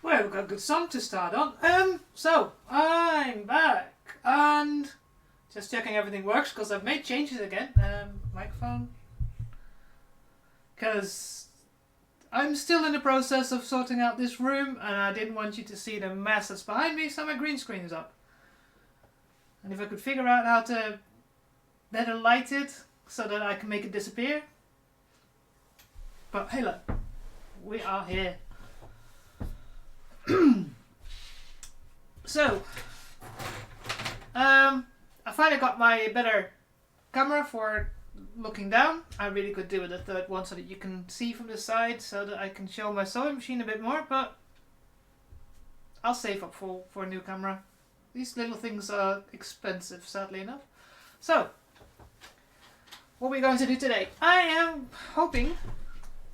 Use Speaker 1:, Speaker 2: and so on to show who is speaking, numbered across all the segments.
Speaker 1: Well, we've got a good song to start on. So I'm back and just checking everything works because I've made changes again. Microphone, because I'm still in the process of sorting out this room, and I didn't want you to see the mess that's behind me, so my green screen is up. And if I could figure out how to better light it so that I can make it disappear. But hey, look, we are here. So, I finally got my better camera for looking down. I really could do with a third one so that you can see from the side, so that I can show my sewing machine a bit more, but I'll save up for a new camera. These little things are expensive, sadly enough. So, what are we going to do today? I am hoping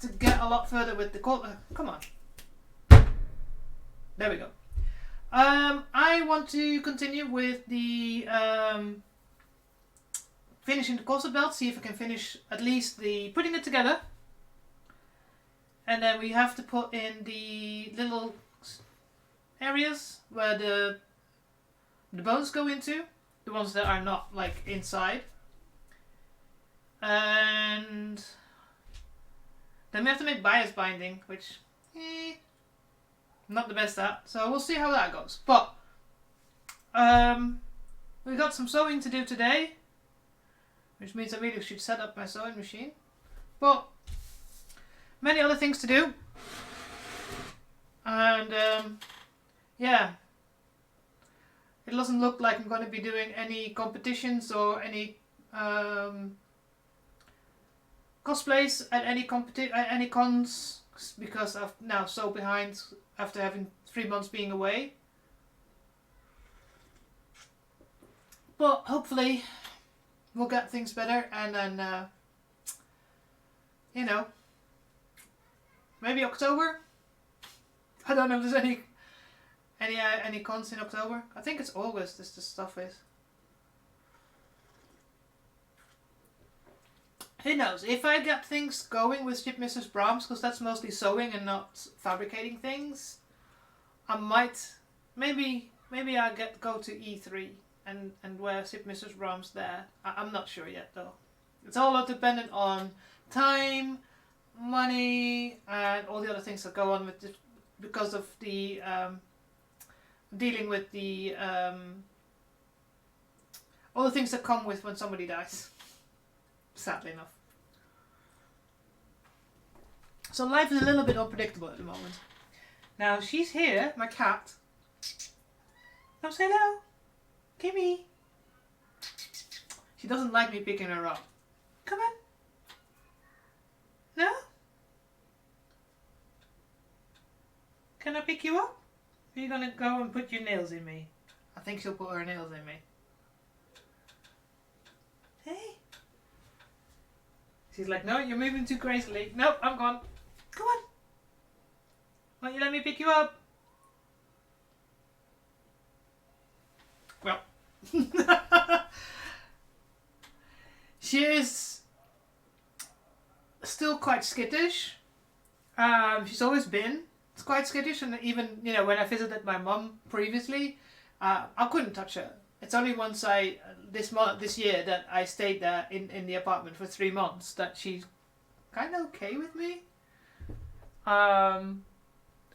Speaker 1: to get a lot further with the come on. There we go. I want to continue with the finishing the corset belt, see if I can finish at least the putting it together. And then we have to put in the little areas where the bones go into, the ones that are not like inside. And then we have to make bias binding, which not the best at, so we'll see how that goes. But we got some sewing to do today, which means I really should set up my sewing machine. But many other things to do, and yeah, it doesn't look like I'm going to be doing any competitions or any cosplays at any cons, because I'm now so behind after having 3 months being away. But hopefully we'll get things better, and then you know, maybe October. I don't know if there's any cons in October. I think it's August this stuff is. Who knows? If I get things going with Ship Mrs. Brahms, because that's mostly sewing and not fabricating things, I might, maybe I'll go to E3 and wear Ship Mrs. Brahms there. I'm not sure yet though. It's all dependent on time, money, and all the other things that go on with this, because of the dealing with the all the things that come with when somebody dies. Sadly enough. So life is a little bit unpredictable at the moment. Now she's here, my cat. Come say hello. Kimmy. She doesn't like me picking her up. Come on. No? Can I pick you up? Are you gonna go and put your nails in me? I think she'll put her nails in me. Hey. She's like, no, you're moving too crazily. Nope, I'm gone. Come on. Why don't you let me pick you up? Well. She is still quite skittish. She's always been quite skittish, and even, you know, when I visited my mum previously, I couldn't touch her. It's only once this year that I stayed there in the apartment for 3 months that she's kind of okay with me.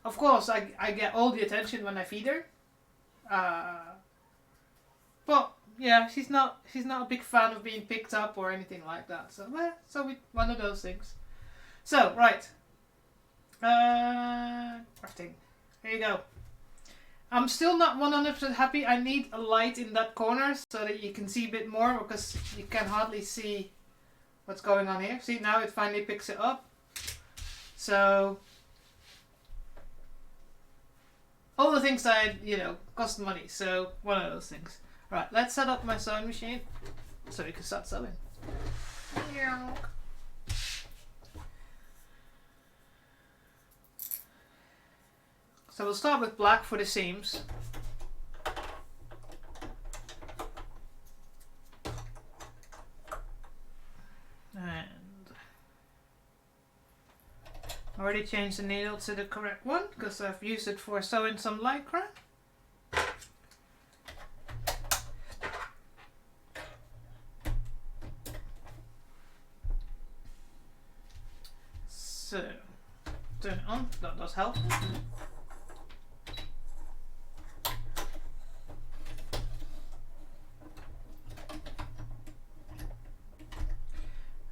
Speaker 1: Of course, I get all the attention when I feed her. But yeah, she's not a big fan of being picked up or anything like that. So one of those things. So right, crafting. Here you go. I'm still not 100% happy. I need a light in that corner so that you can see a bit more, because you can hardly see what's going on here. See, now it finally picks it up. So all the things that, you know, cost money. So one of those things. Right, let's set up my sewing machine so we can start sewing. So we'll start with black for the seams. And Already changed the needle to the correct one because I've used it for sewing some lycra. So, turn it on, that does help.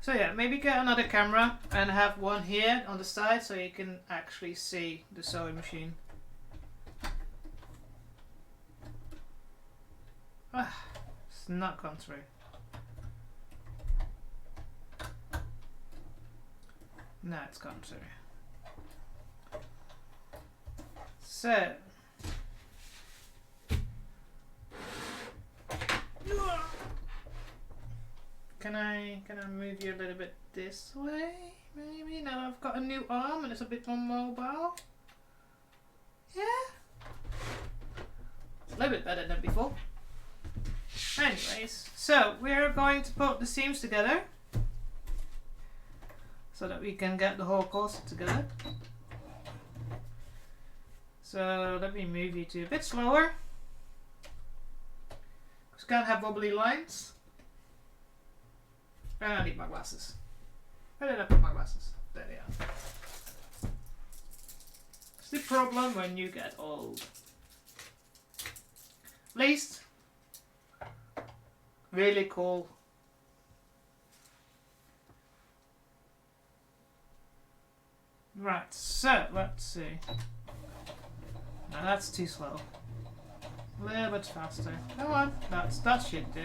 Speaker 1: So yeah, maybe get another camera and have one here on the side so you can actually see the sewing machine. It's not gone through. No, it's gone through. So Can I move you a little bit this way? Maybe now I've got a new arm and it's a bit more mobile. Yeah, it's a little bit better than before. Anyways, so we're going to put the seams together so that we can get the whole corset together. So let me move you to a bit slower because we can't have wobbly lines. And I need my glasses. Where did I put my glasses? There they are. It's the problem when you get old. Least. Really cool. Right, so let's see. Now that's too slow. A little bit faster. Come on, that should do.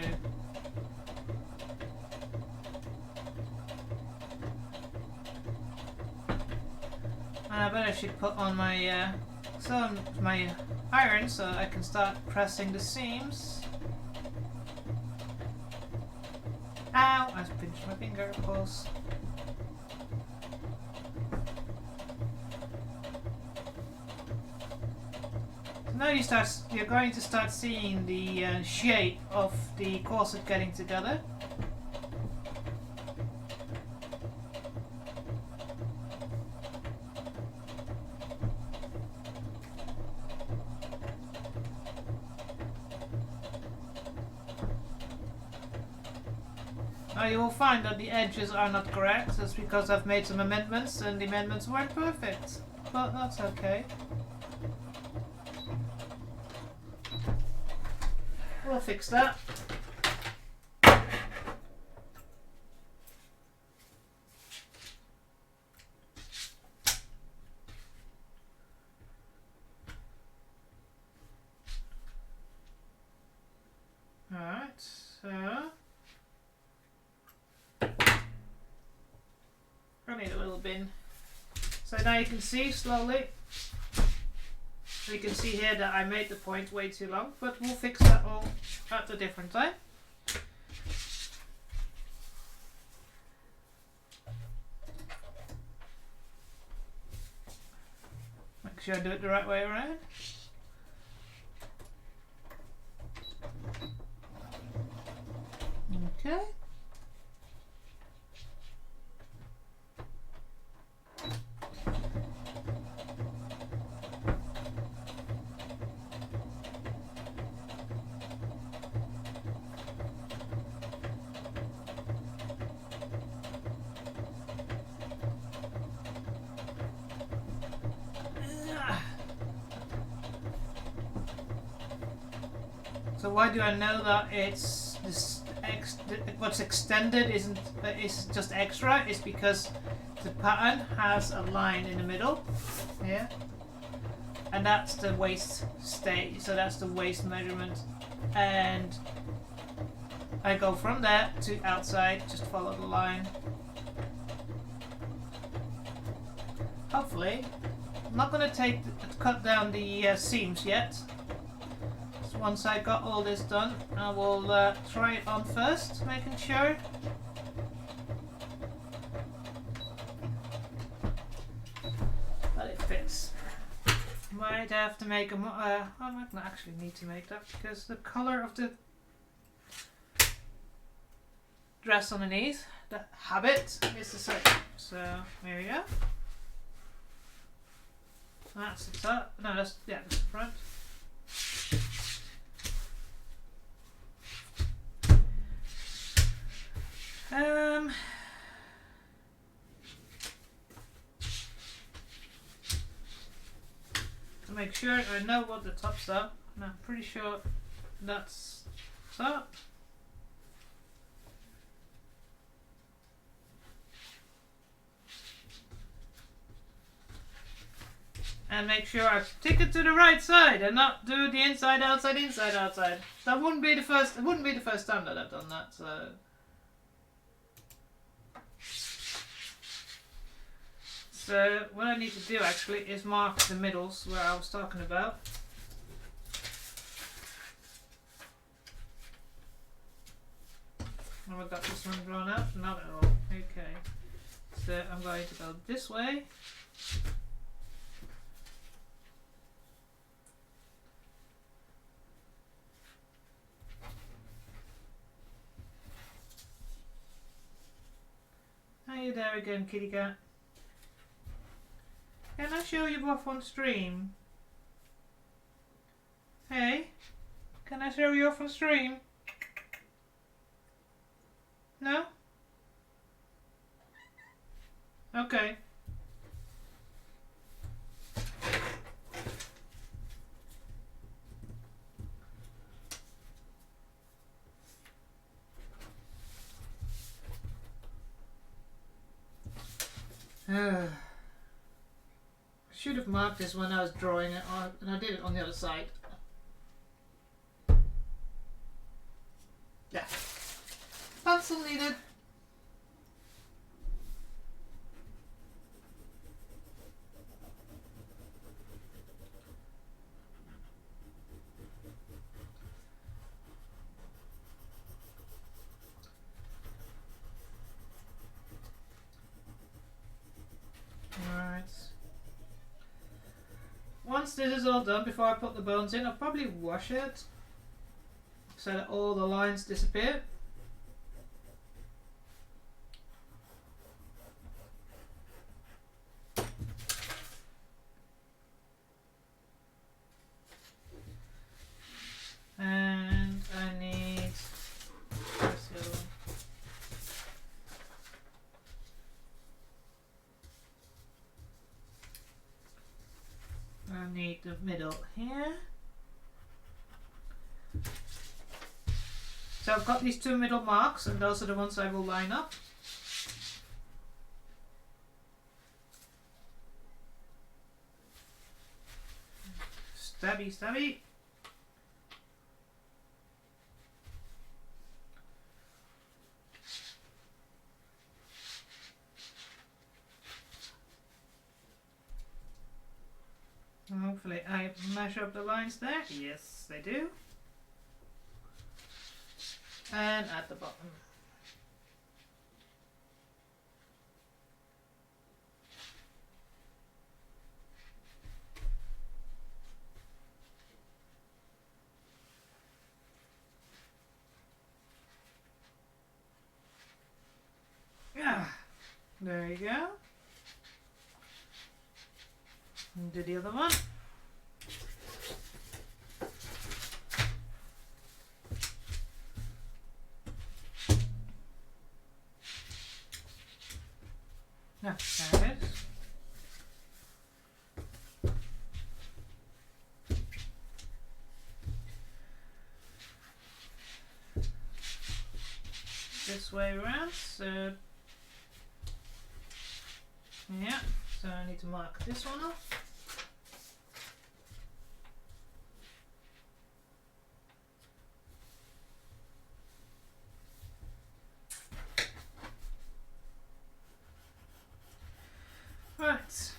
Speaker 1: I bet I should put on my my iron so I can start pressing the seams. Ow! I just pinched my finger, of course. So now you're going to start seeing the shape of the corset getting together. Now you will find that the edges are not correct. That's because I've made some amendments and the amendments weren't perfect. But that's okay. We'll fix that. Alright, so I need a little bin. So now you can see slowly. You can see here that I made the point way too long, but we'll fix that all at a different time. Make sure I do it the right way around. Okay. So why do I know that it's this what's extended is just extra? Is because the pattern has a line in the middle here, and that's the waist state. So that's the waist measurement, and I go from there to outside. Just follow the line. Hopefully, I'm not going to cut down the seams yet. Once I got all this done, I will try it on first, making sure. That it fits. Might have to make a I might not actually need to make that because the colour of the dress underneath, the habit, is the same. So, here we go. That's the top. No, that's the front. To make sure I know what the tops are, and I'm pretty sure that's top. And make sure I stick it to the right side and not do the inside, outside, inside, outside. That wouldn't be the first. It wouldn't be the first time that I've done that. So what I need to do actually is mark the middles where I was talking about. Oh, I've got this one drawn out. Not at all. Okay. So I'm going to go this way. Are you there again, kitty cat? Can I show you off on stream? Hey? Can I show you off on stream? No? Okay. Should have marked this when I was drawing it, and I did it on the other side. Yeah. Pencil needed. Alright. Once this is all done, before I put the bones in, I'll probably wash it so that all the lines disappear. And I need the middle here. So I've got these two middle marks, and those are the ones I will line up. Stabby, stabby. Hopefully I measure up the lines there. Yes, they do. And at the bottom. Yeah, there you go. And do the other one. Yeah, there it is. This way around, so yeah, so I need to mark this one off. Right.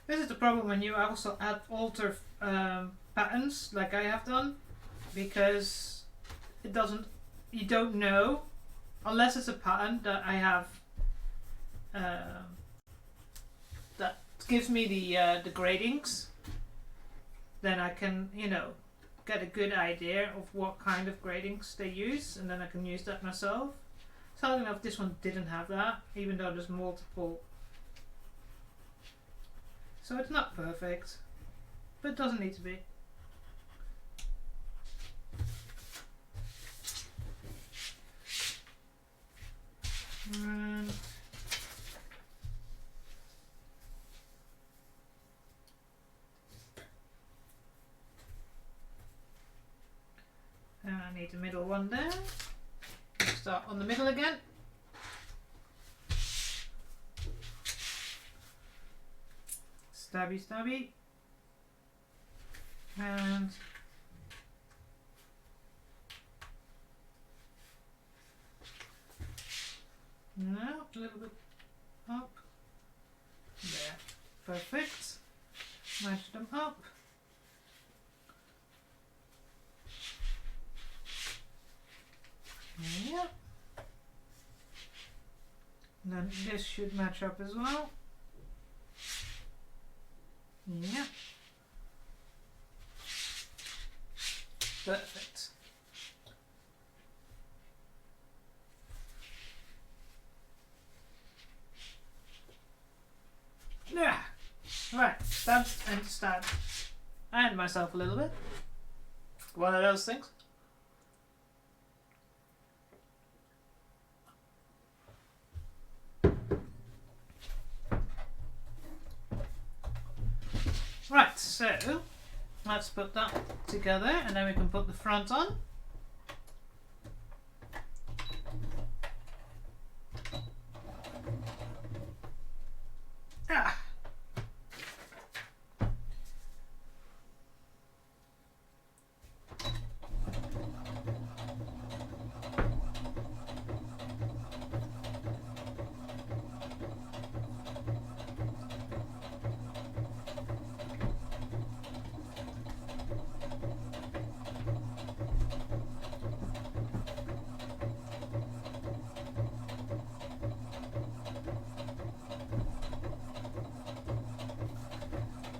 Speaker 1: This is the problem when you also alter patterns like I have done, because it doesn't, you don't know, unless it's a pattern that I have that gives me the gradings, then I can, you know, get a good idea of what kind of gradings they use, and then I can use that myself. Sadly enough, this one didn't have that, even though there's multiple So it's not perfect, but it doesn't need to be. And I need the middle one there. Start on the middle again. Stabby, stabby. And now a little bit up. There. Perfect. Match them up. Yeah. And then this should match up as well. Yeah. Perfect. Yeah. Right. Stabbed and stabbed. And myself a little bit. One of those things. Right, so let's put that together and then we can put the front on. Ah.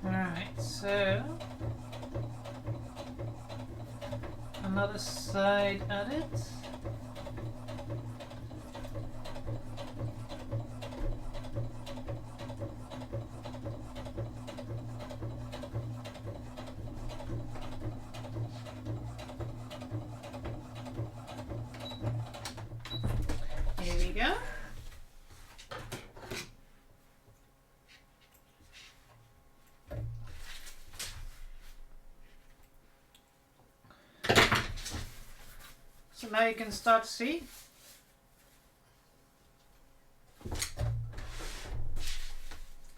Speaker 1: Alright, so another side at it. Here we go. So now you can start to see.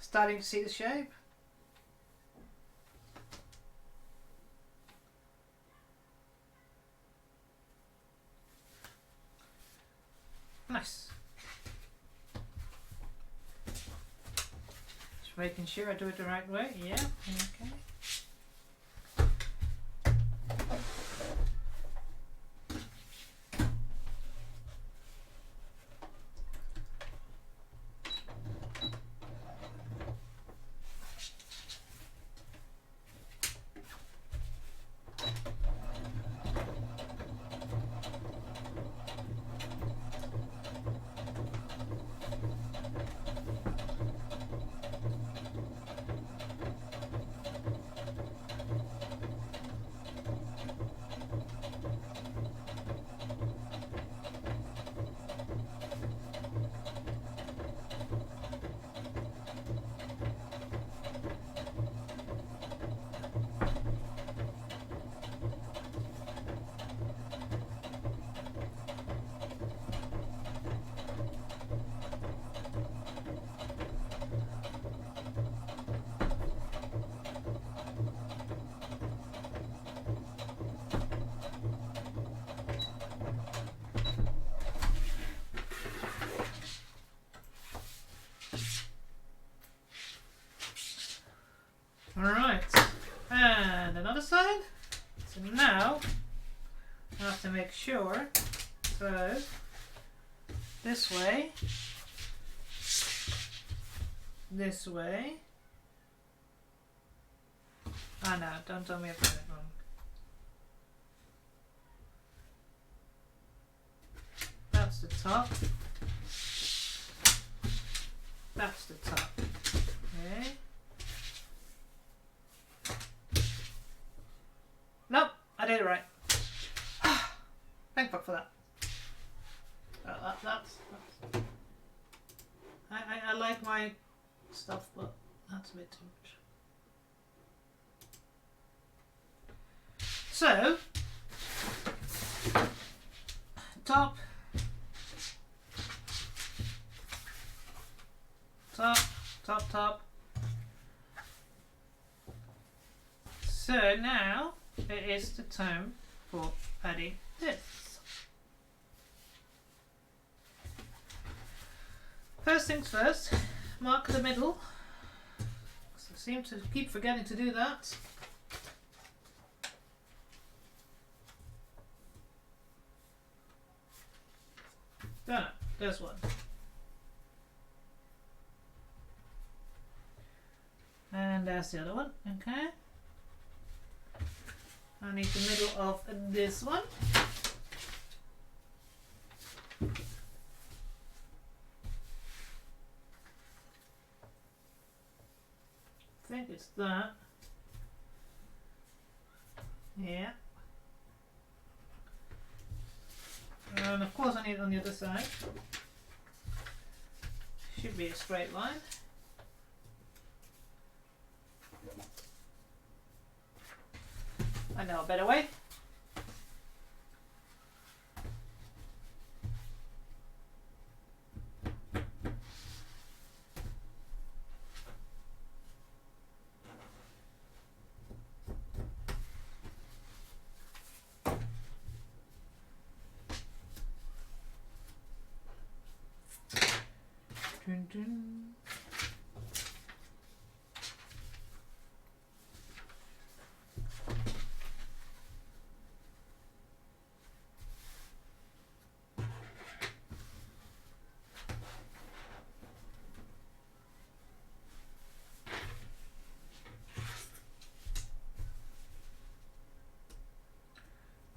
Speaker 1: Starting to see the shape. Nice. Just making sure I do it the right way. Yeah, okay. Alright, and another side. So now I have to make sure, so this way, this way. Ah no, don't tell me I've done it wrong. That's the top. That's the top. Okay. That's I like my stuff, but that's a bit too much. So, top, top, top, top. So now it is the time for adding this. First things first, mark the middle. I seem to keep forgetting to do that. Done. There's one. And there's the other one. Okay. I need the middle of this one. I think it's that. Yeah. And of course I need it on the other side. Should be a straight line. I know a better way. Dun, dun.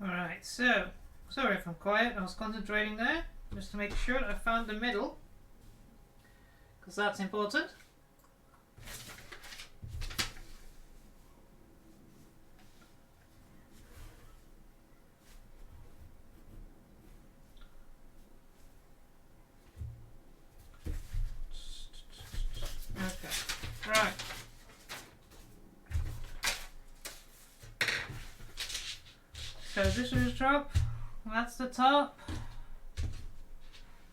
Speaker 1: Alright, so, sorry if I'm quiet, I was concentrating there, just to make sure I found the middle, because that's important. Okay, right. So this is the top, that's the top.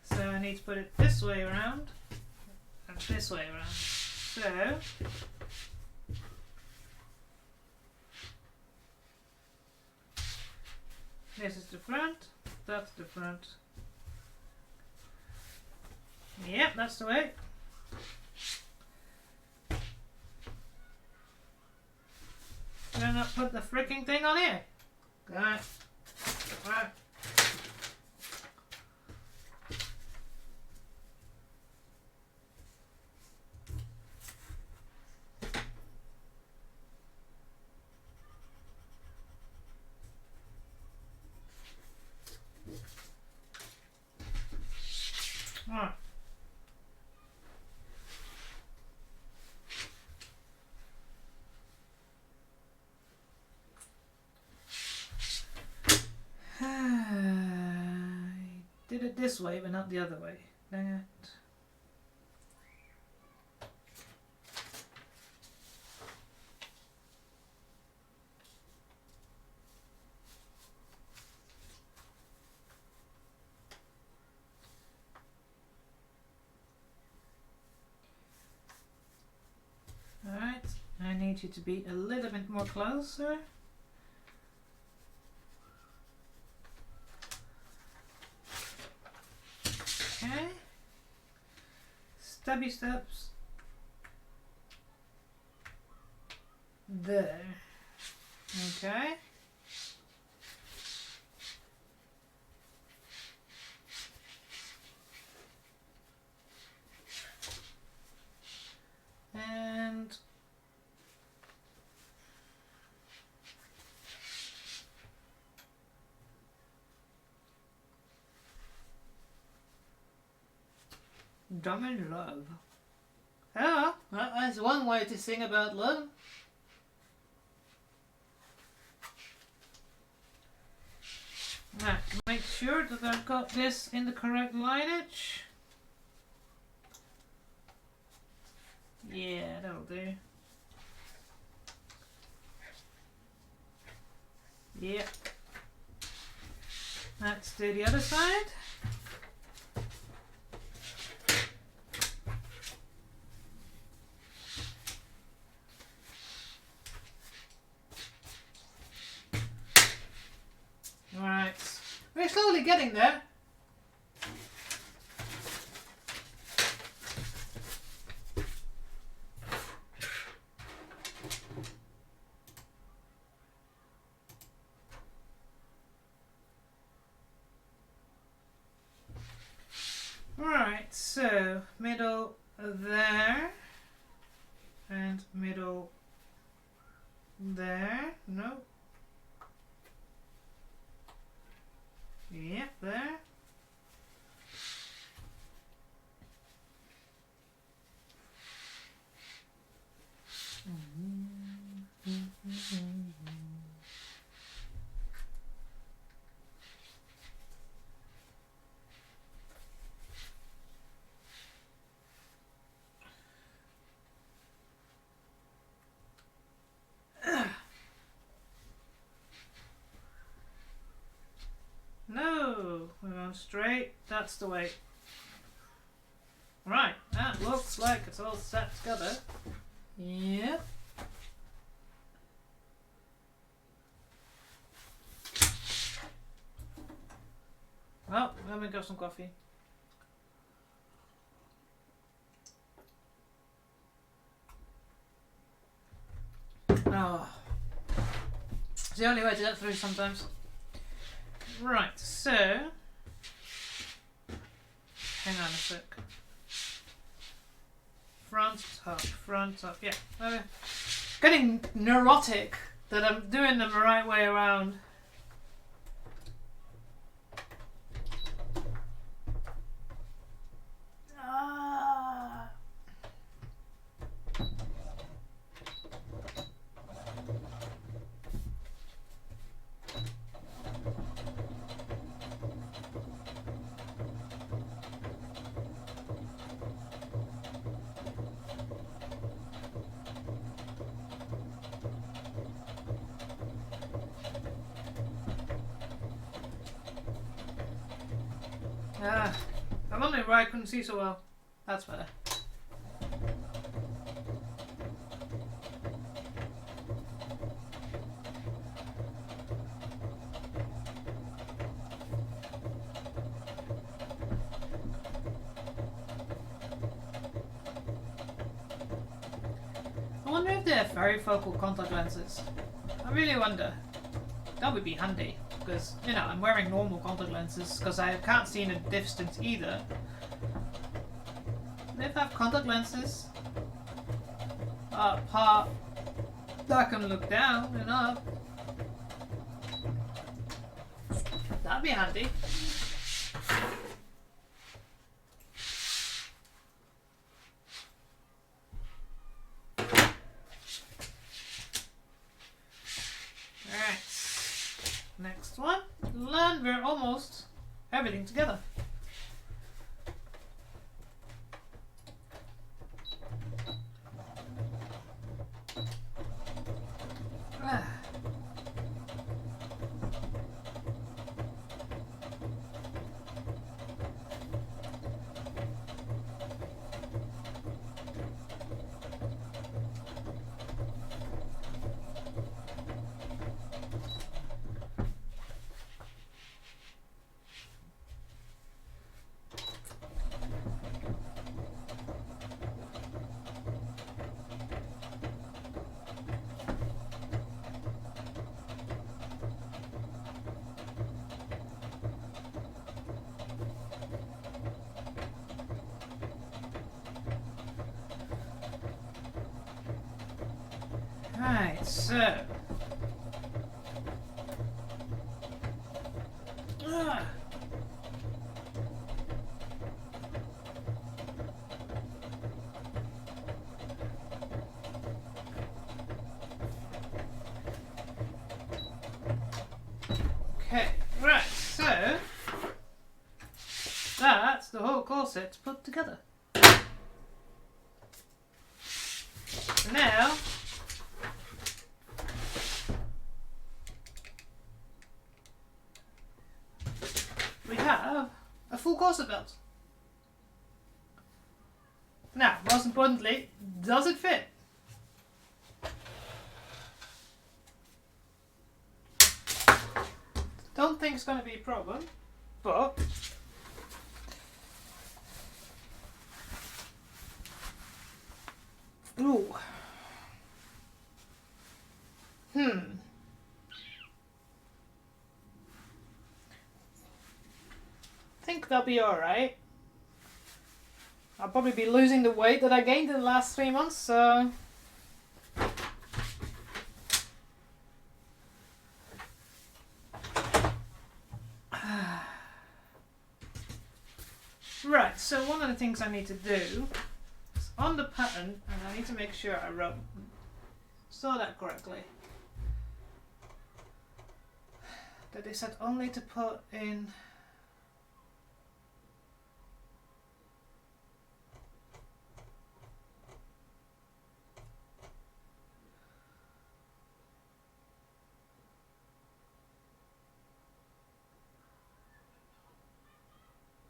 Speaker 1: So I need to put it this way around and this way around. So this is the front, that's the front. Yep, that's the way. Then I put the freaking thing on here. Right. Right. Right. I did it this way, but not the other way. Dang it. Alright, I need you to be a little bit more closer. Okay. Stubby steps. There. Okay. And Dumb in Love. Oh, that's one way to sing about love. Right, make sure that I've got this in the correct lineage. Yeah, that'll do. Yep. Let's do the other side. Alright. We're slowly getting there. Right, so middle there and middle there. No. Yep, there. No, we're on straight. That's the way. Right, that looks like it's all set together. Yep. Well, let me go some coffee. Oh. It's the only way to get through sometimes. Right, so hang on a sec. Front up, yeah. Getting neurotic that I'm doing them the right way around. I'm wondering why I couldn't see so well. That's better. I wonder if they're varifocal contact lenses. I really wonder. That would be handy. Because, you know, I'm wearing normal contact lenses because I can't see in a distance either. And if I have contact lenses part that I can look down and up, that'd be handy. Next one. Learn we're almost everything together. Right, so okay, right, that's the whole corset put together. Now, we have a full corset belt. Now, most importantly, does it fit? Don't think it's going to be a problem, but ooh. Think they'll be alright. I'll probably be losing the weight that I gained in the last 3 months, so right, so one of the things I need to do is on the pattern, and I need to make sure I saw that correctly. That they said only to put in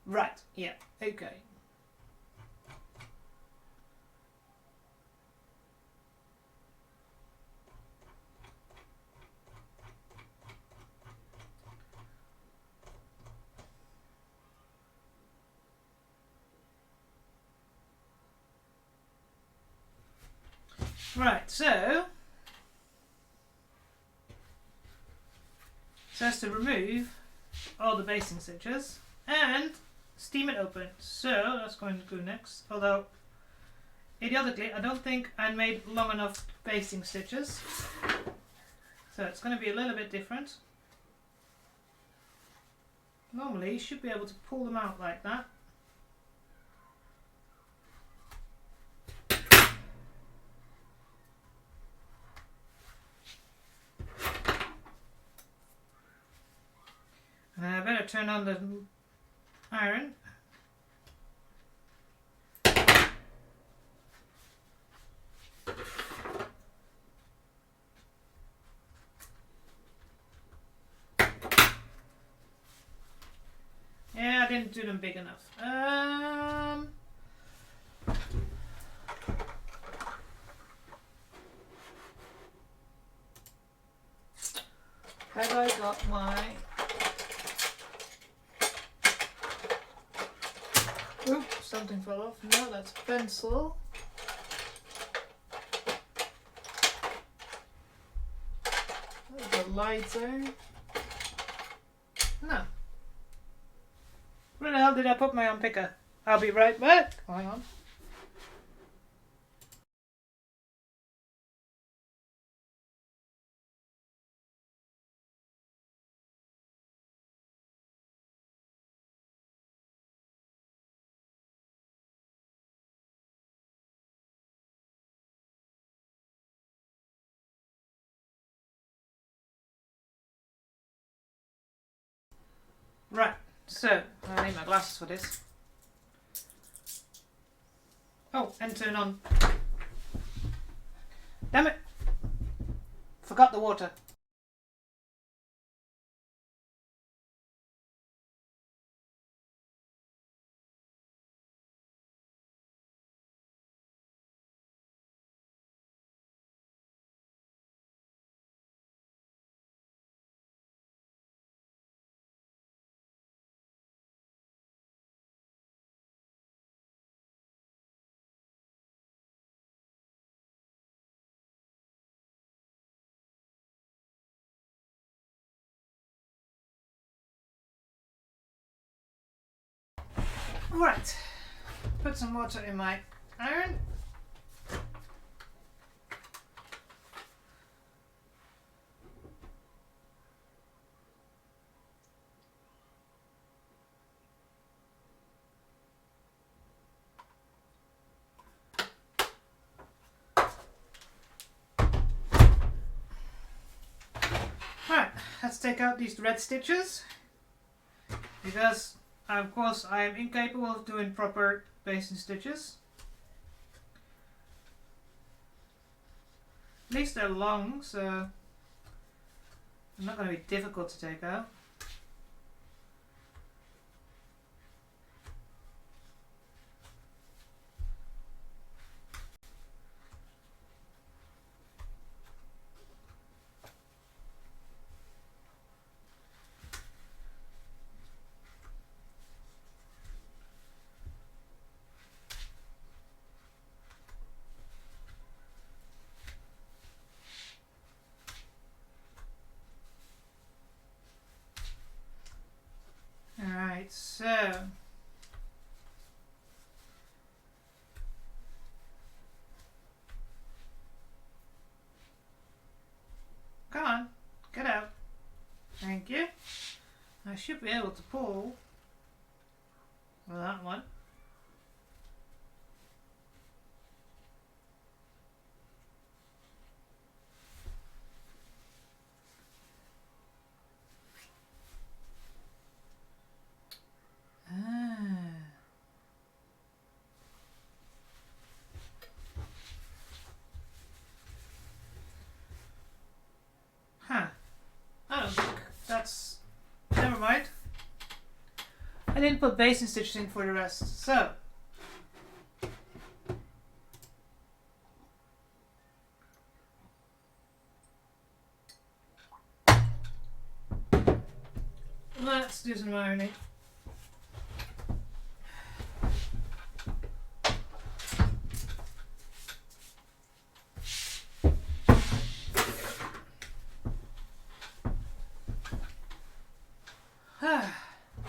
Speaker 1: right, yeah, okay. Right, so it says to remove all the basting stitches and steam it open. So that's going to go next. Although, idiotically, I don't think I made long enough basting stitches. So it's going to be a little bit different. Normally, you should be able to pull them out like that. And I better turn on the iron. Yeah, I didn't do them big enough. Have I got my... Oops, something fell off. No, that's pencil. There's a lighter. No. Where the hell did I put my unpicker? I'll be right back. Hang on. Right, so I need my glasses for this. Oh, and turn on. Damn it! Forgot the water. Right, put some water in my iron. Right, let's take out these red stitches because Of course, I am incapable of doing proper basting stitches. At least they're long, so they're not going to be difficult to take out. Alright, so come on, get out. Thank you. I should be able to pull that one. Huh. I don't think that's... Never mind. I didn't put basting stitches in for the rest, so... Let's do some ironing.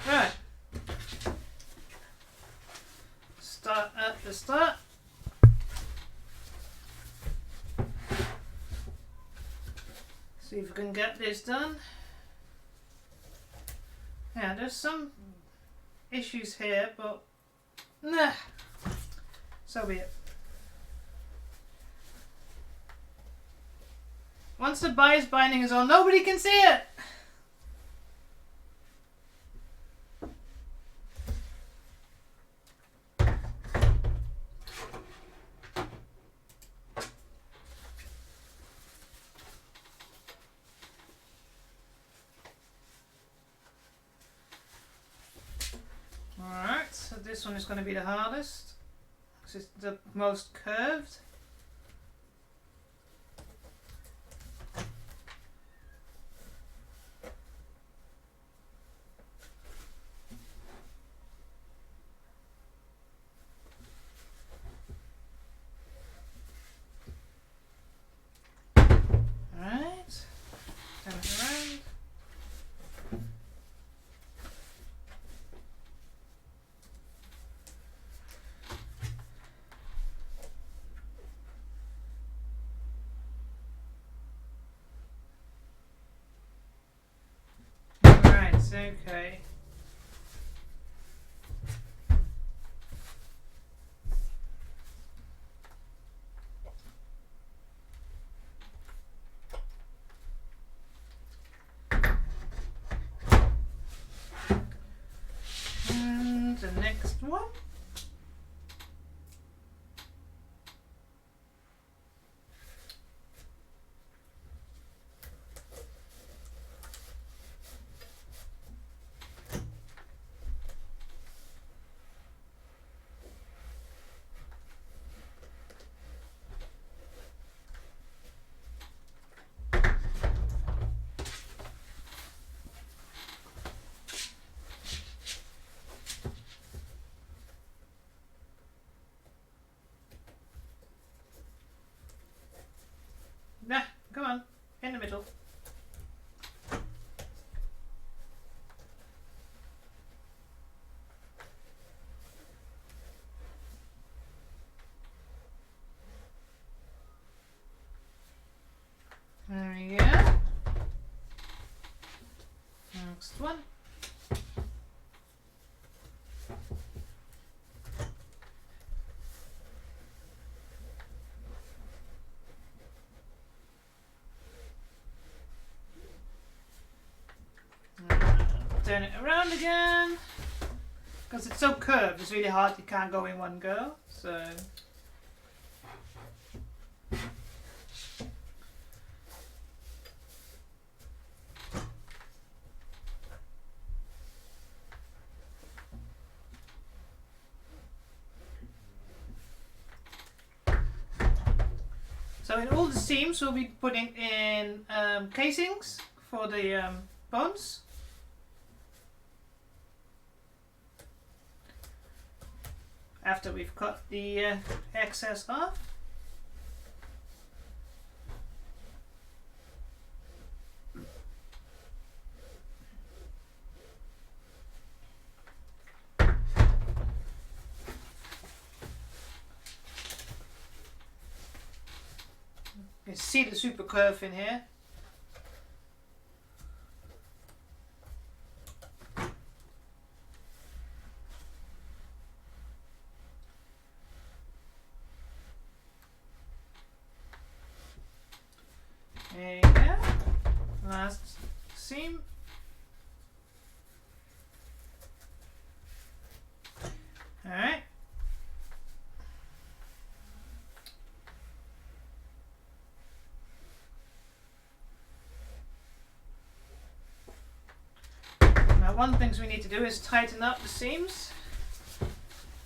Speaker 1: Right. Start at the start. See if we can get this done. Yeah, there's some issues here, but nah, so be it. Once the bias binding is on, nobody can see it! Alright, so this one is going to be the hardest. This is the most curved. Alright, turn it around. Okay. And the next one. Nah, come on, in the middle. There we go. Next one. Turn it around again. Because it's so curved, it's really hard, you can't go in one go, so... So in all the seams we'll be putting in casings for the bones. After we've cut the excess off. You can see the super curve in here. There you go. Last seam. Alright. Now one of the things we need to do is tighten up the seams.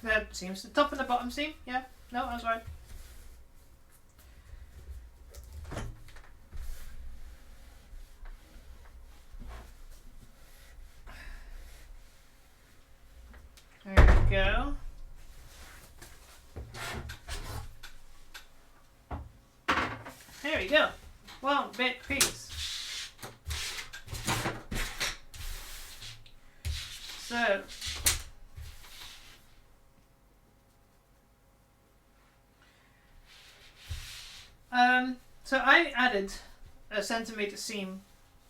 Speaker 1: The seams, the top and the bottom seam. Yeah, no, that's right. There we go. There we go. One big piece. So I added a centimeter seam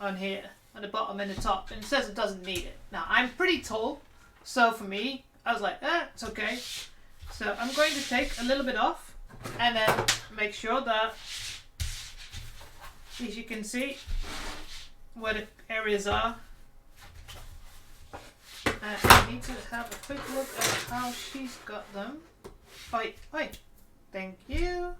Speaker 1: on here, on the bottom and the top, and it says it doesn't need it. Now I'm pretty tall, so for me, I was like, it's okay. So I'm going to take a little bit off and then make sure that, as you can see, where the areas are. I need to have a quick look at how she's got them. Oi, oi. Thank you.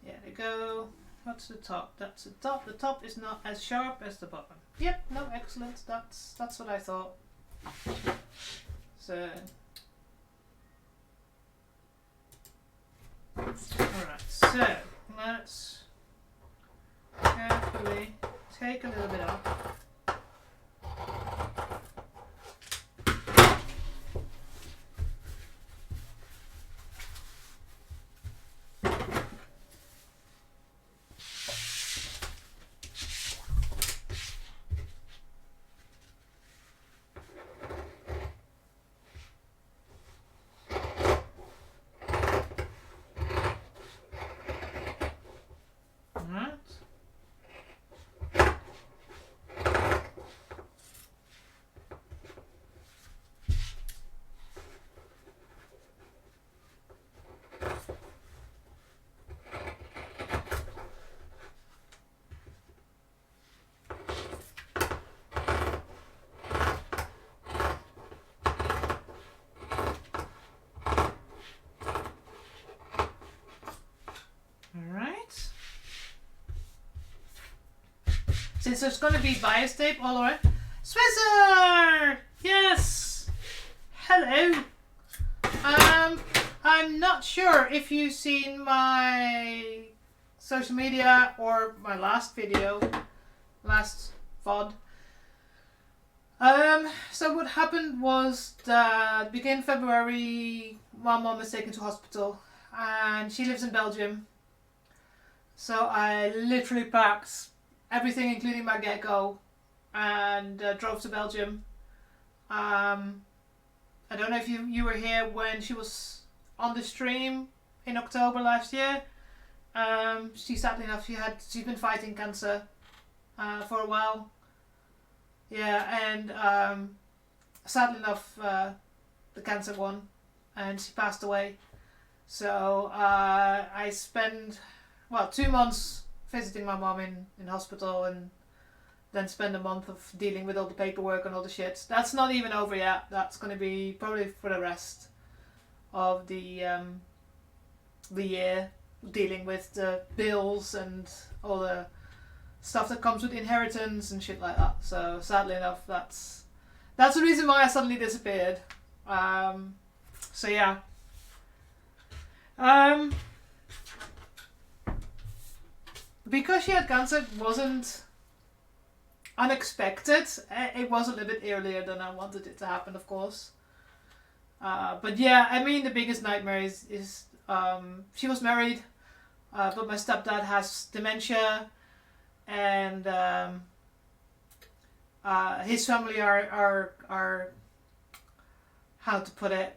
Speaker 1: There we go. What's the top? That's the top. The top is not as sharp as the bottom. Yep, no, excellent. That's what I thought. So, alright, so let's carefully take a little bit off. Since there's going to be bias tape all around. Swizzer! Yes! Hello! I'm not sure if you've seen my social media or my last video, last VOD. So what happened was that beginning February, my mom was taken to hospital and she lives in Belgium. So I literally packed everything, including my gecko, and drove to Belgium. I don't know if you were here when she was on the stream in October last year. She sadly enough, she's been fighting cancer for a while. Yeah, and sadly enough, the cancer won, and she passed away. So I spent 2 months visiting my mom in hospital, and then spend a month of dealing with all the paperwork and all the shit. That's not even over yet. That's going to be probably for the rest of the year, dealing with the bills and all the stuff that comes with inheritance and shit like that. So sadly enough, that's the reason why I suddenly disappeared. So yeah. Because she had cancer wasn't unexpected. It was a little bit earlier than I wanted it to happen, of course. But yeah, I mean, the biggest nightmare is she was married, but my stepdad has dementia, and his family are how to put it,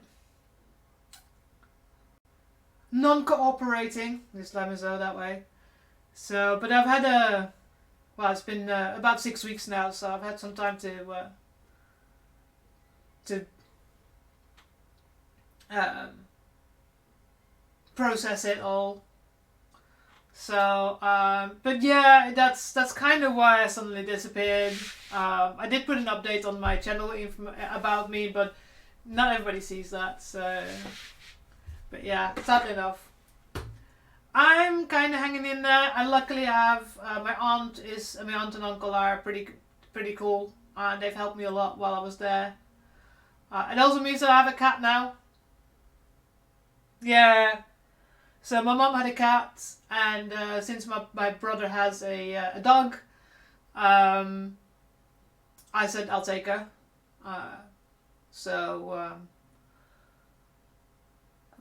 Speaker 1: non-cooperating. Let's let me say that way. So, but I've had it's been about 6 weeks now, so I've had some time to process it all. So, but yeah, that's kind of why I suddenly disappeared. I did put an update on my channel about me, but not everybody sees that. So, but yeah, sadly enough, I'm kind of hanging in there. I luckily have my aunt and uncle are pretty cool, and they've helped me a lot while I was there. It also means that I have a cat now. Yeah. So my mum had a cat, and since my brother has a dog, I said I'll take her.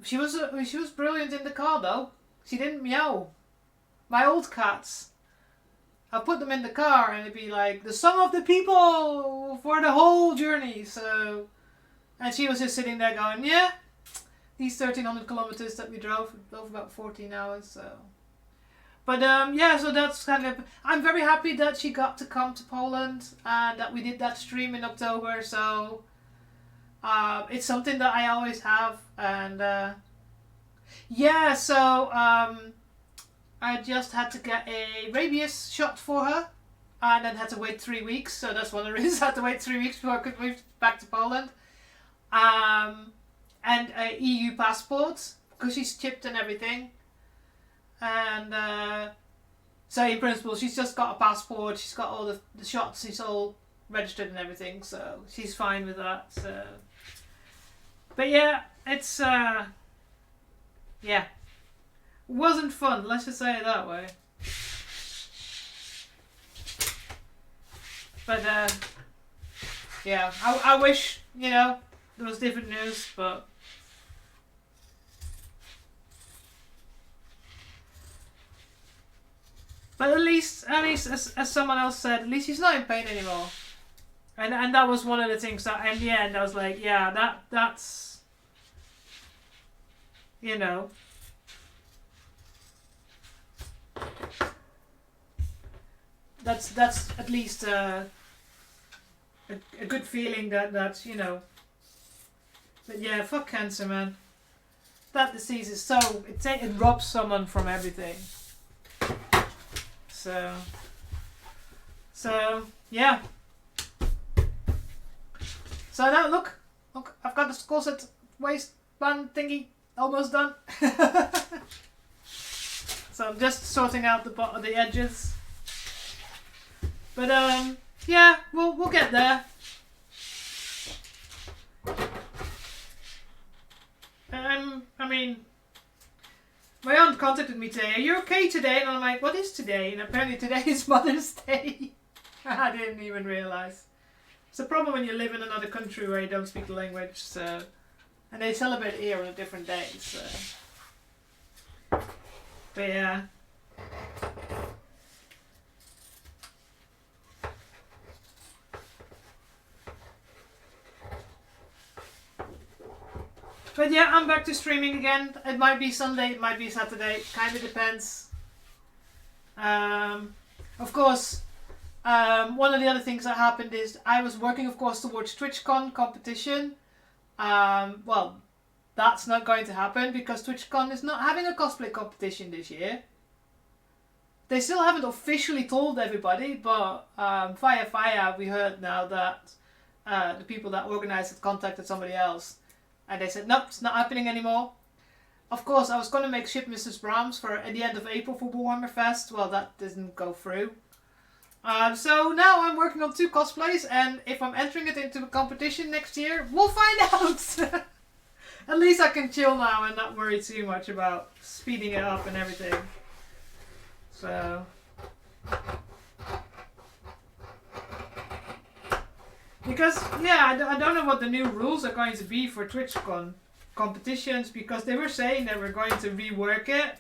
Speaker 1: She was brilliant in the car though. She didn't meow. My old cats, I put them in the car and it'd be like the song of the people for the whole journey. So, and she was just sitting there going, yeah, these 1,300 kilometers that we drove about 14 hours. So, but yeah, so that's kind of. I'm very happy that she got to come to Poland and that we did that stream in October. So, it's something that I always have, and yeah, so I just had to get a rabies shot for her, and then had to wait 3 weeks. So that's one of the reasons I had to wait 3 weeks before I could move back to Poland. And a EU passport, because she's chipped and everything. And so in principle, she's just got a passport. She's got all the shots. She's all registered and everything, so she's fine with that. So, but yeah, it's yeah, wasn't fun. Let's just say it that way. But yeah, I wish, you know, there was different news, but at least as someone else said, at least he's not in pain anymore. And that was one of the things that in the end I was like, yeah, that's you know, that's at least a good feeling that you know. But yeah, fuck cancer, man. That disease is so it robs someone from everything. So yeah. So now look, I've got the corset waistband thingy almost done. So I'm just sorting out the edges. But yeah, we'll get there. I mean, my aunt contacted me today. Are you okay today? And I'm like, what is today? And apparently today is Mother's Day. I didn't even realize. It's a problem when you live in another country where you don't speak the language. So, and they celebrate it here on a different day. So, but yeah. But yeah, I'm back to streaming again. It might be Sunday, it might be Saturday. Kind of depends. Of course, one of the other things that happened is I was working, of course, towards TwitchCon competition. Well, that's not going to happen because TwitchCon is not having a cosplay competition this year. they still haven't officially told everybody, but via we heard now that the people that organized it contacted somebody else, and they said, nope, it's not happening anymore. Of course, I was going to make Ship Mrs. Brahms at the end of April for Warhammer Fest. Well, that didn't go through. So now I'm working on 2 cosplays, and if I'm entering it into a competition next year, we'll find out! At least I can chill now and not worry too much about speeding it up and everything. So... because, yeah, I don't know what the new rules are going to be for TwitchCon competitions, because they were saying that we're going to rework it.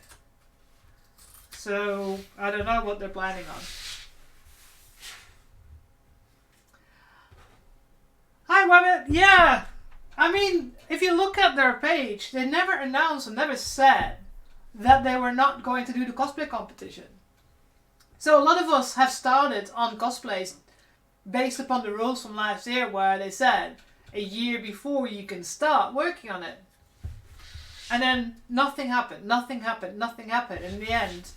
Speaker 1: So, I don't know what they're planning on. Hi, Wabbit! Yeah! I mean, if you look at their page, they never announced and never said that they were not going to do the cosplay competition. So a lot of us have started on cosplays based upon the rules from last year, where they said a year before you can start working on it. And then nothing happened. In the end,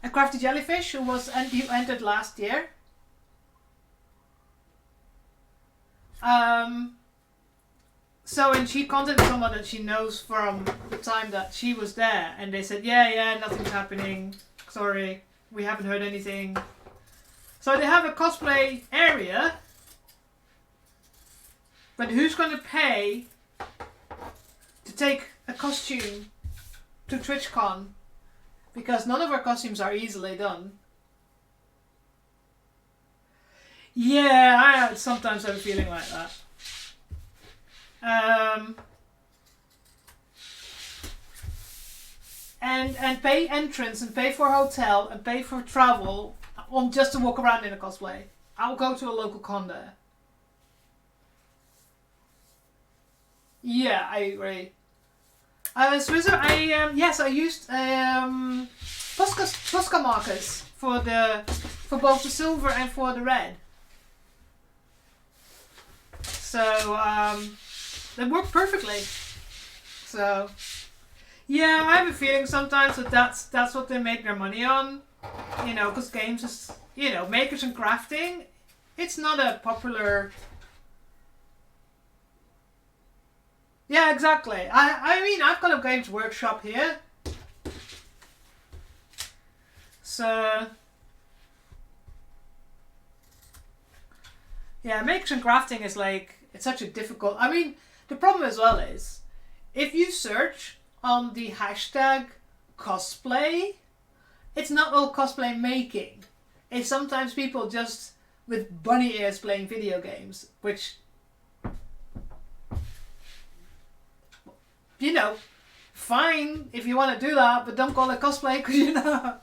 Speaker 1: a crafty jellyfish who entered last year. So, and she contacted someone that she knows from the time that she was there, and they said, yeah, nothing's happening. Sorry, we haven't heard anything. So they have a cosplay area, but who's going to pay to take a costume to TwitchCon? Because none of our costumes are easily done. Yeah, I sometimes have a feeling like that. And pay entrance and pay for hotel and pay for travel on just to walk around in a cosplay. I'll go to a local con there. Yeah, I agree. Swizzer, I used Posca markers for both the silver and for the red. So they work perfectly. So yeah, I have a feeling sometimes that that's what they make their money on. You know, because games is, you know, makers and crafting. It's not a popular. Yeah, exactly. I mean, I've got a Games Workshop here. So yeah, makers and crafting is like, it's such a difficult. I mean, the problem as well is, if you search on the hashtag cosplay, it's not all cosplay making. It's sometimes people just with bunny ears playing video games, which, you know, fine if you want to do that, but don't call it cosplay, because you know.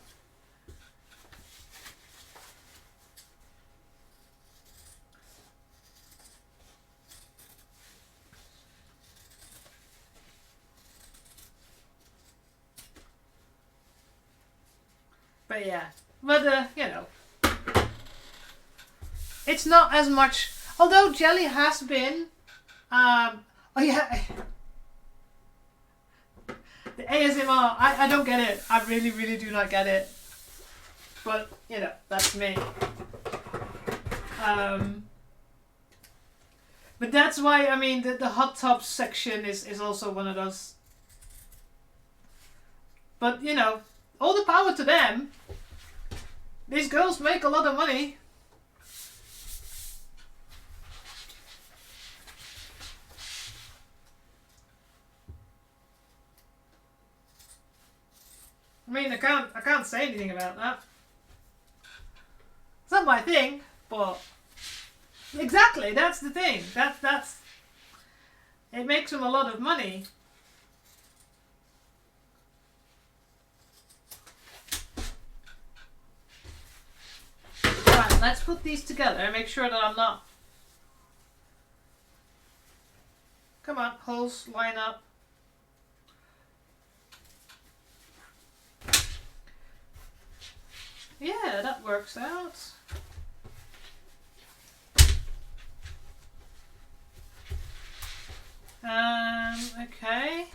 Speaker 1: But yeah, but you know, it's not as much. Although Jelly has been, oh yeah, the ASMR. I don't get it. I really do not get it. But you know, that's me. But that's why, I mean, the hot tub section is also one of those. But you know, all the power to them. These girls make a lot of money. I mean, I can't say anything about that. It's not my thing, but exactly, that's the thing. That's it makes them a lot of money. Right, let's put these together and make sure that I'm not. Come on, holes, line up. Yeah, that works out. Okay.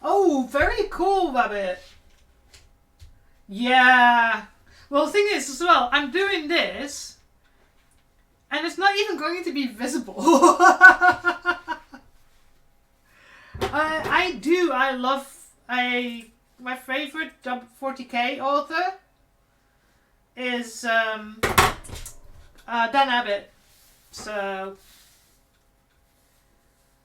Speaker 1: Oh, very cool, Rabbit. Yeah. Well, the thing is, as well, I'm doing this, and it's not even going to be visible. I love my favorite 40k author is Dan Abbott. So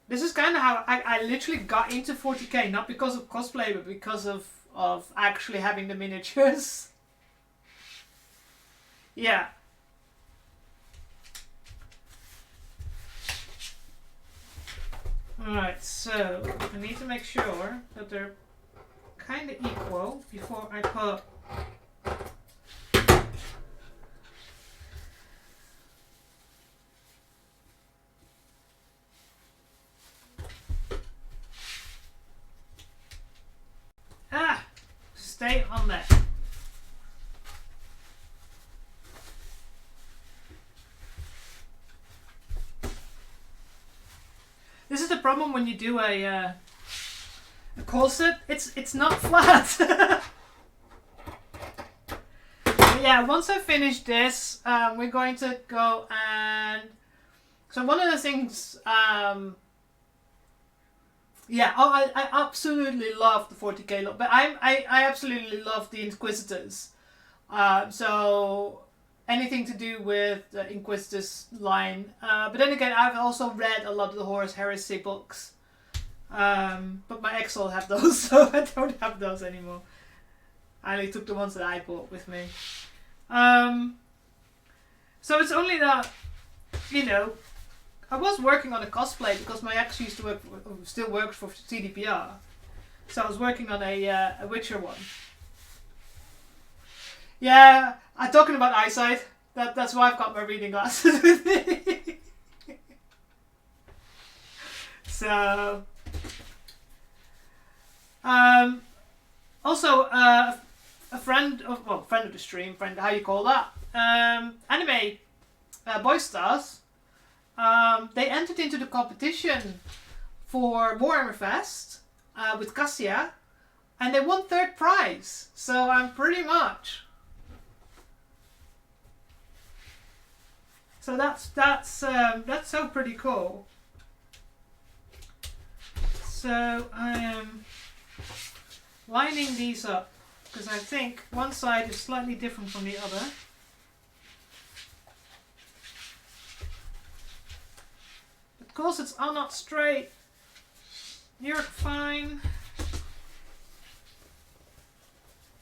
Speaker 1: this is kind of how I literally got into 40k, not because of cosplay, but because of actually having the miniatures. Yeah. Alright, so I need to make sure that they're kind of equal before I put stay on there. This is the problem when you do a corset. It's not flat. Yeah, once I finish this, we're going to go and so one of the things. Yeah, I absolutely love the 40k look, but I absolutely love the Inquisitors. So anything to do with the Inquisitors line. But then again, I've also read a lot of the Horus Heresy books. But my ex will have those, so I don't have those anymore. I only took the ones that I bought with me. So it's only that, you know, I was working on a cosplay because my ex used to still works for CDPR. So I was working on a Witcher one. Yeah, I'm talking about eyesight. That's why I've got my reading glasses with me. So, also a friend of the stream, how you call that? Anime Boy Stars. They entered into the competition for Warhammer Fest with Cassia, and they won 3rd prize. So I'm pretty much. So that's so pretty cool. So I am lining these up because I think one side is slightly different from the other. Of course, it's all not straight. You're fine.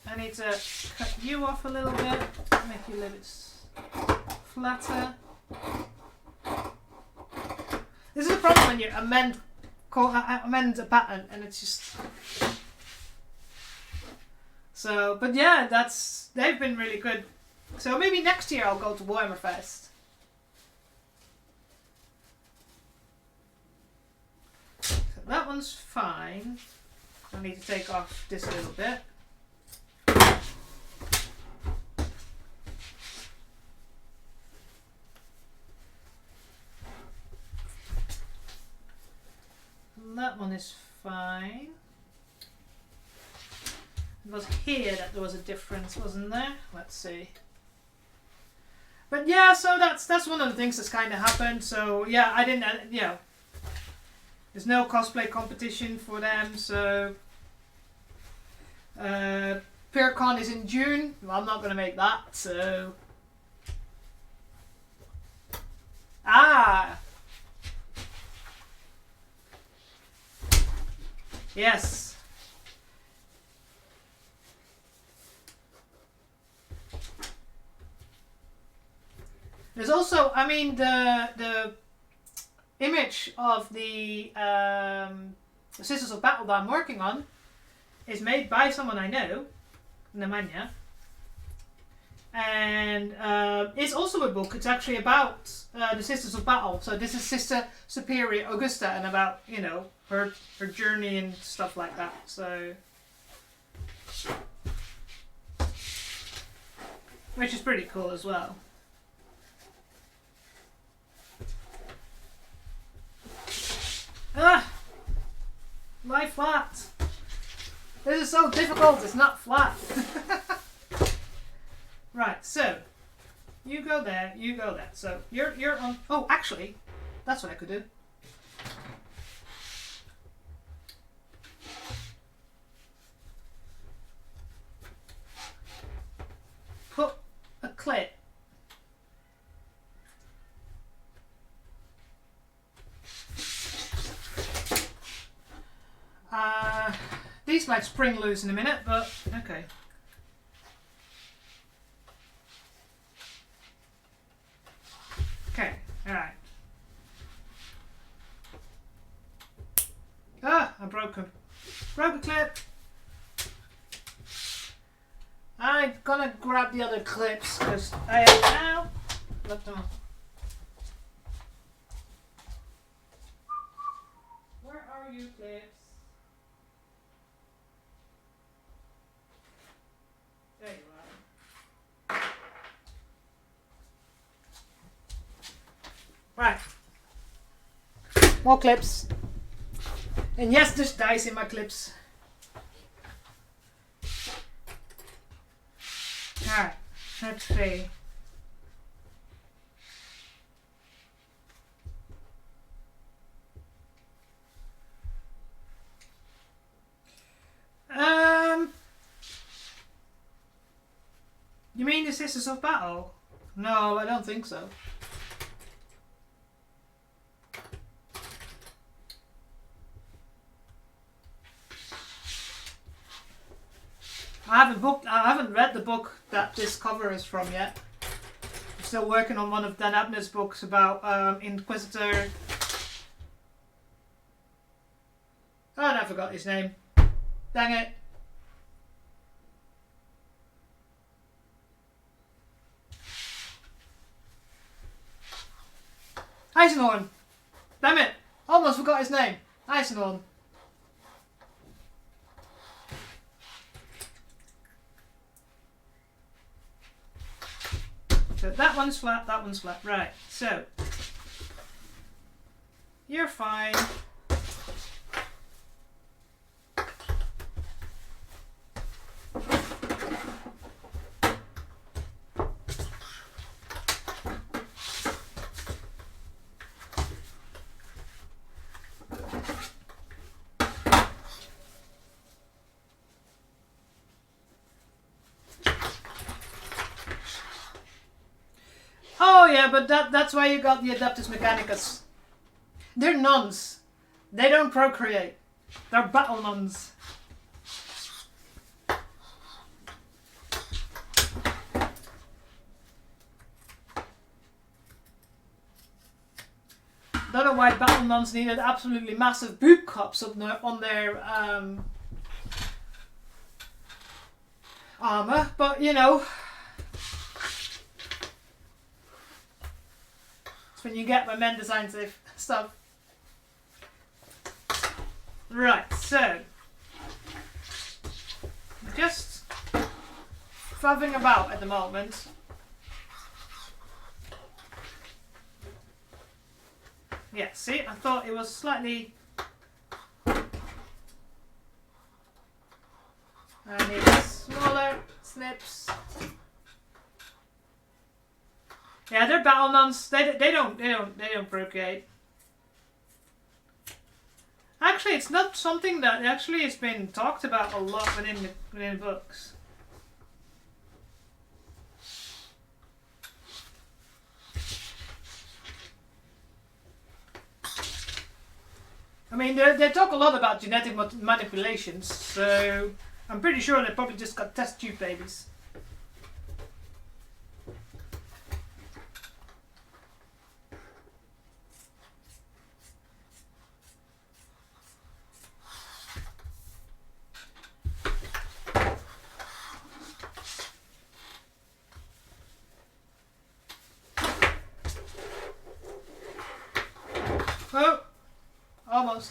Speaker 1: I need to cut you off a little bit, make you a little bit flatter. This is the problem when you amend a pattern and it's just. So, but yeah, they've been really good. So maybe next year I'll go to Warhammer Fest. That one's fine. I need to take off this a little bit. That one is fine. It was here that there was a difference, wasn't there? Let's see. But yeah, so that's one of the things that's kind of happened. So yeah, I didn't, there's no cosplay competition for them, so PureCon is in June. Well, I'm not going to make that, so yes. There's also, I mean, the image of the Sisters of Battle that I'm working on is made by someone I know, Nemanja. And it's also a book. It's actually about the Sisters of Battle. So this is Sister Superior Augusta, and about, you know, her journey and stuff like that. So, which is pretty cool as well. Ah, lie flat. This is so difficult. It's not flat. Right. So you go there. You go there. So you're on. Oh, actually, that's what I could do. Put a clip. These might spring loose in a minute, but okay. Okay, alright. Ah, I broke a clip. I'm gonna grab the other clips because I have now left them. Where are you, clips? There you are. Right. More clips. And yes, there's dice in my clips. Alright, let's see. You mean the Sisters of Battle? No, I don't think so. I haven't read the book that this cover is from yet. I'm still working on one of Dan Abner's books about Inquisitor. Oh, I forgot his name. Dang it. Eisenhorn. Damn it. Almost forgot his name. Eisenhorn. So that one's flat, that one's flat. Right, so you're fine. Oh yeah, but that's why you got the Adeptus Mechanicus. They're nuns. They don't procreate. They're battle nuns. Don't know why battle nuns needed absolutely massive boob cups on their armor, but you know. When you get my men design stuff. Right, so just faffing about at the moment. Yeah, see, I thought it was slightly. I need smaller snips. Yeah, they're battle nuns. They don't procreate. Actually, it's not something that actually has been talked about a lot within books. I mean, they talk a lot about genetic manipulations, so I'm pretty sure they probably just got test tube babies. Oh, almost.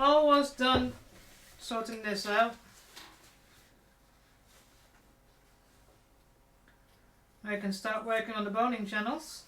Speaker 1: almost done sorting this out. I can start working on the boning channels.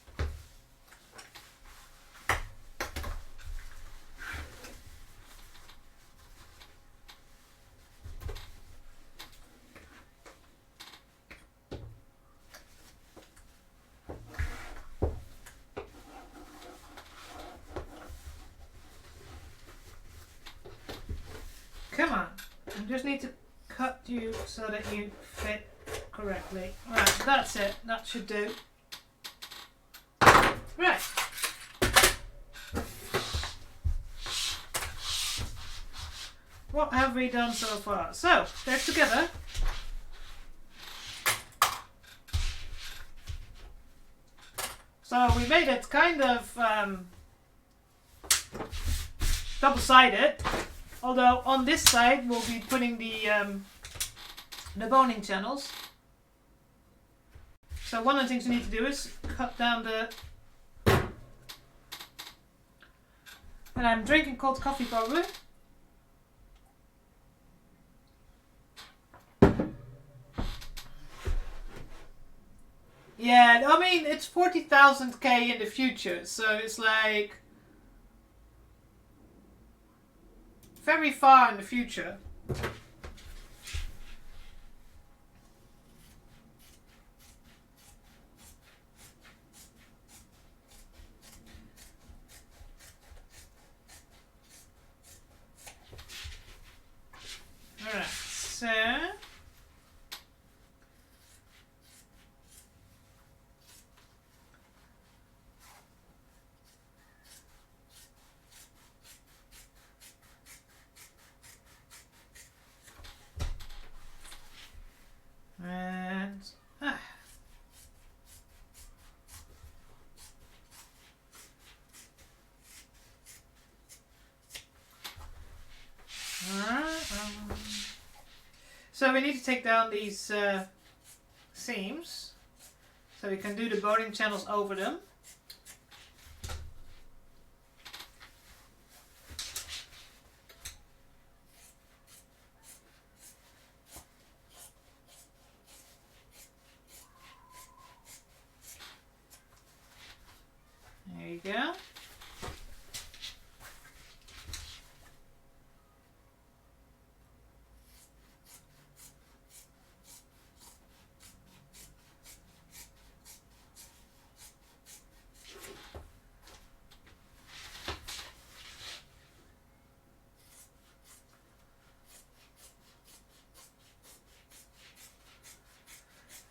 Speaker 1: Come on, I just need to cut you so that you fit correctly. Right, that's it. That should do. Right. What have we done so far? So, they're together. So we made it kind of double-sided. Although on this side we'll be putting the boning channels. So one of the things you need to do is cut down the... And I'm drinking cold coffee probably. Yeah, I mean it's 40,000k in the future, so it's like very far in the future. Alright, so and so we need to take down these seams so we can do the boning channels over them. There you go.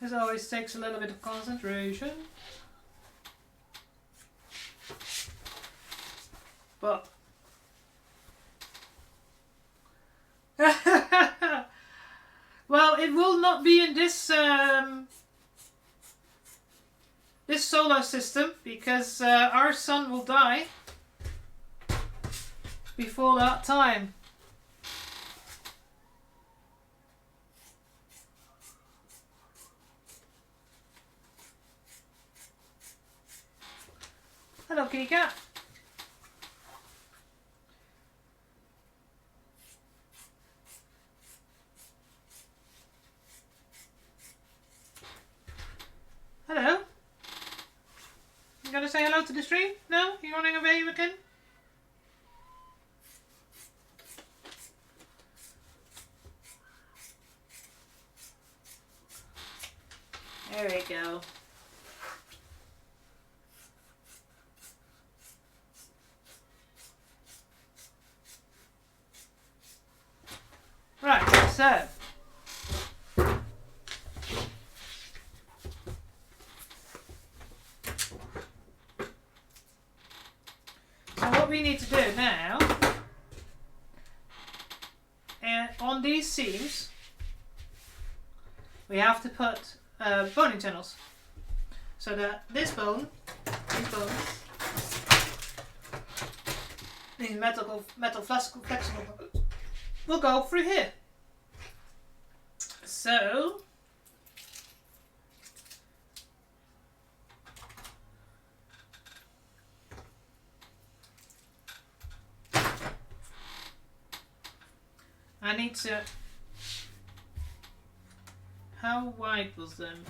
Speaker 1: This always takes a little bit of concentration. But well, it will not be in this this solar system because our sun will die before that time. Hello, kitty cat. Hello. You gonna say hello to the stream? No? You running away again? There we go. Right, so what we need to do now, and on these seams, we have to put boning channels, so that this bone, these bones, these metal flexible bones, will go through here. So I need to... How wide was them?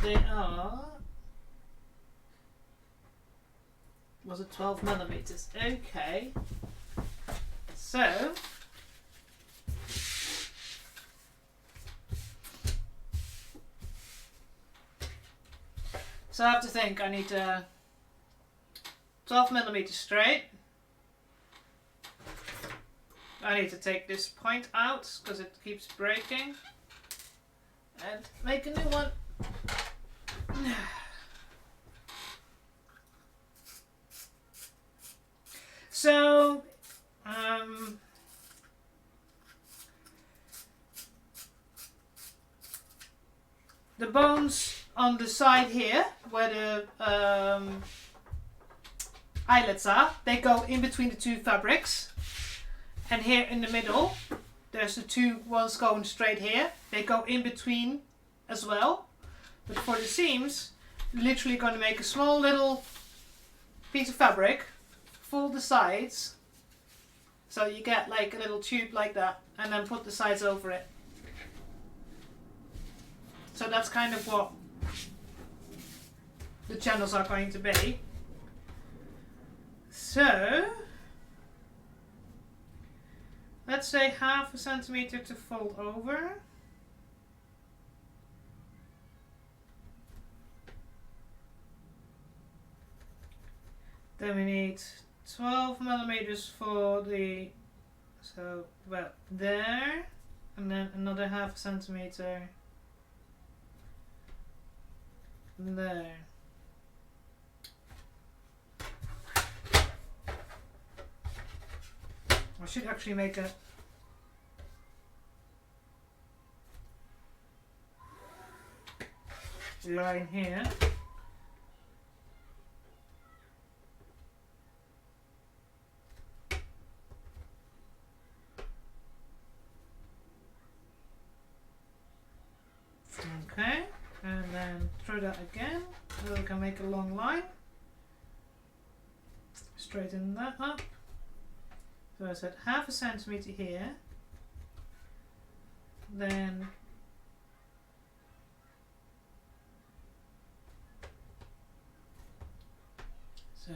Speaker 1: They are... Was it 12 millimeters? Okay. So... So I have to think, I need 12 millimeters straight. I need to take this point out because it keeps breaking. And make a new one. So, the bones on the side here, where the eyelets are, they go in between the two fabrics. And here in the middle, there's the two ones going straight here. They go in between as well. But for the seams, literally going to make a small little piece of fabric, fold the sides, so you get like a little tube like that, and then put the sides over it. So that's kind of what the channels are going to be. So let's say 1/2 centimeter to fold over. Then we need 12 millimeters for the, so about there, and then another 1/2 centimeter there. I should actually make a line here. Okay, and then throw that again, so we can make a long line. Straighten that up. So I said 1/2 centimeter here, then so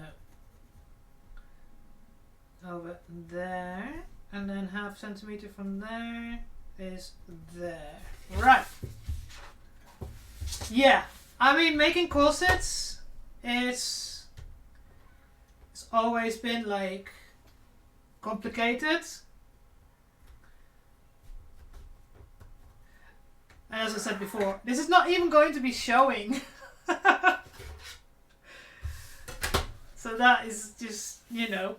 Speaker 1: over there, and then 1/2 centimeter from there is there. Right. Yeah, I mean, making corsets, it's always been like complicated. And as I said before, this is not even going to be showing. So that is just, you know,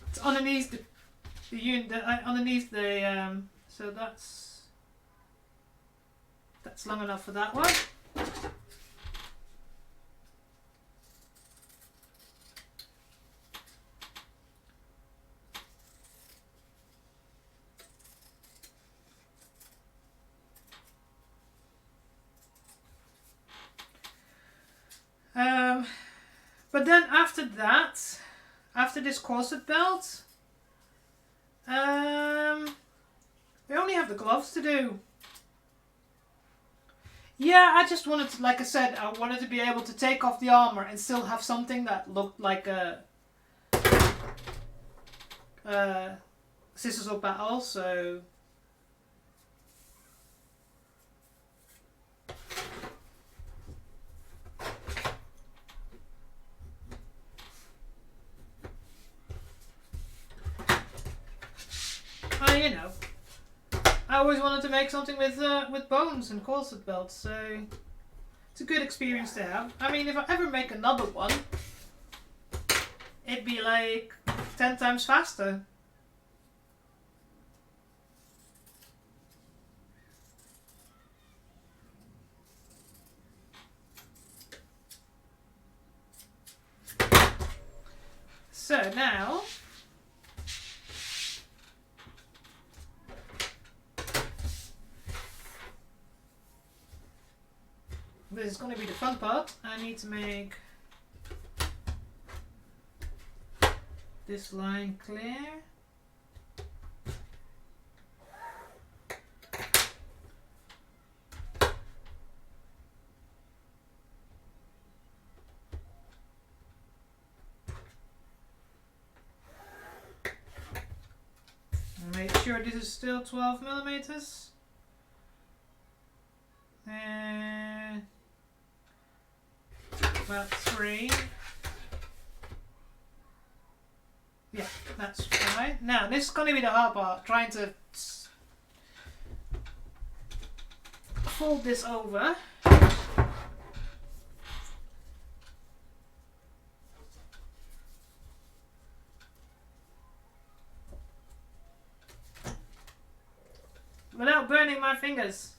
Speaker 1: it's underneath the unit, underneath the so that's long enough for that one. But then after that, after this corset belt, we only have the gloves to do. Yeah, I just wanted to, like I said, I wanted to be able to take off the armor and still have something that looked like a Scissors of Battle, so you know, I always wanted to make something with bones and corset belts, so it's a good experience to have. I mean, if I ever make another one, it'd be like 10 times faster. So now, this is going to be the fun part. I need to make this line clear. sure this is still 12 millimeters. About 3. Yeah, that's fine. Now, this is going to be the hard part, trying to fold this over. Without burning my fingers.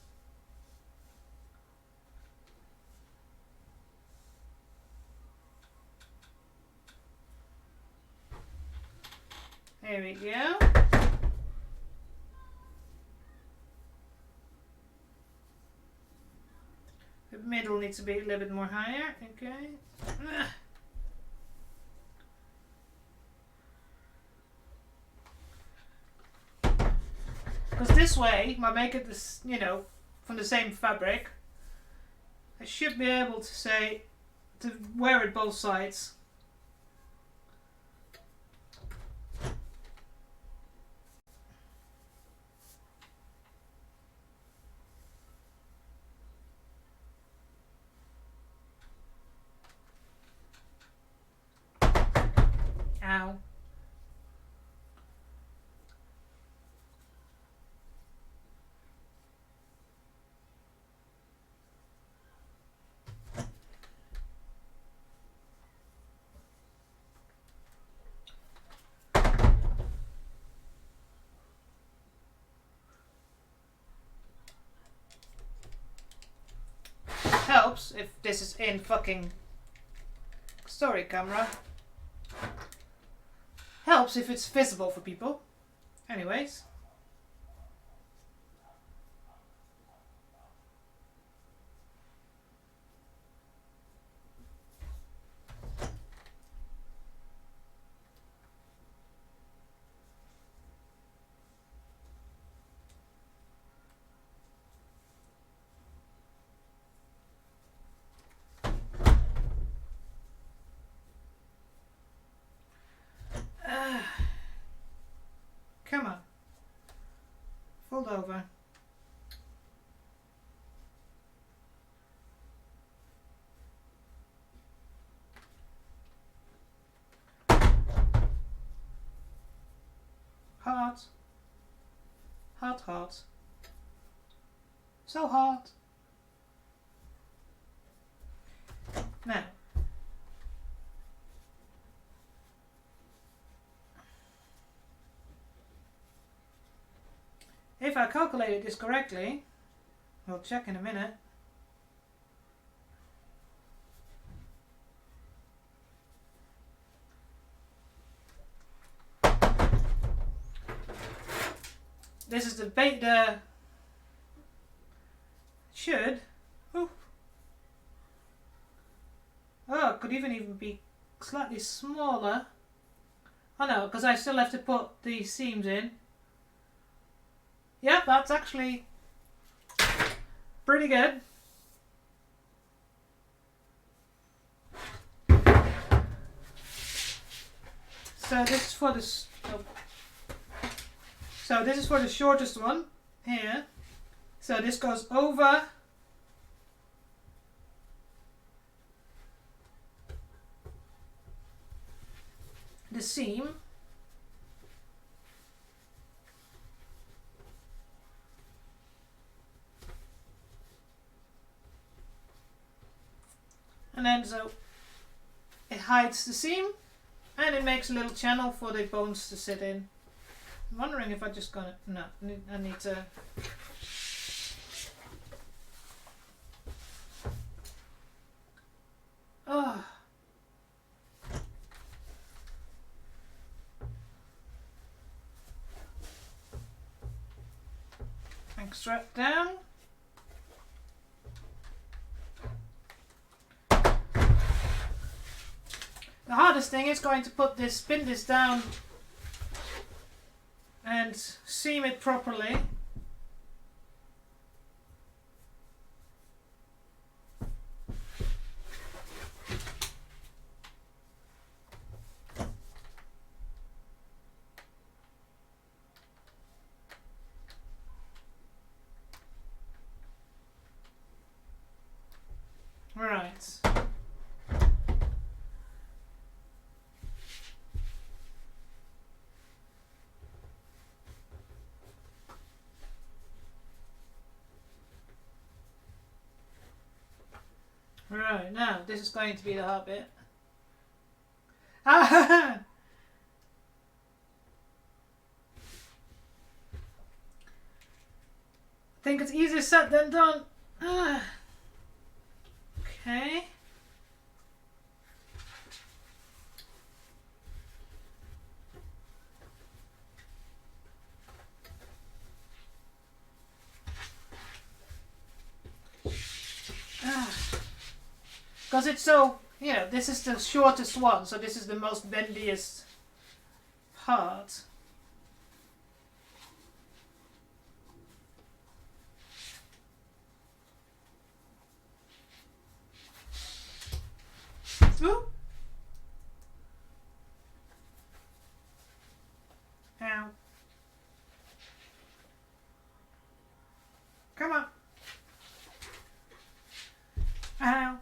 Speaker 1: There we go. The middle needs to be a little bit more higher. Okay. Because this way, by making this, you know, from the same fabric, I should be able to say, to wear it both sides. Ow. Helps if this is in fucking story camera. Helps if it's visible for people. Anyways. Come on. Fold over. Hot. Hot, hot. So hot. Now. If I calculated this correctly, we'll check in a minute. This is the should. Oh, it could even be slightly smaller. Oh no, because I still have to put the seams in. Yeah, that's actually pretty good. So this is for the so this is for the shortest one here. So this goes over the seam. And then so it hides the seam and it makes a little channel for the bones to sit in. I'm wondering if I just gonna, no, I need to. Oh. And strap down. The hardest thing is going to spin this down and seam it properly. Right, now this is going to be the hard bit. I think it's easier said than done. Okay. Because it's so, you know, this is the shortest one, so this is the most bendiest part. Ooh. Ow. Come on. Ow.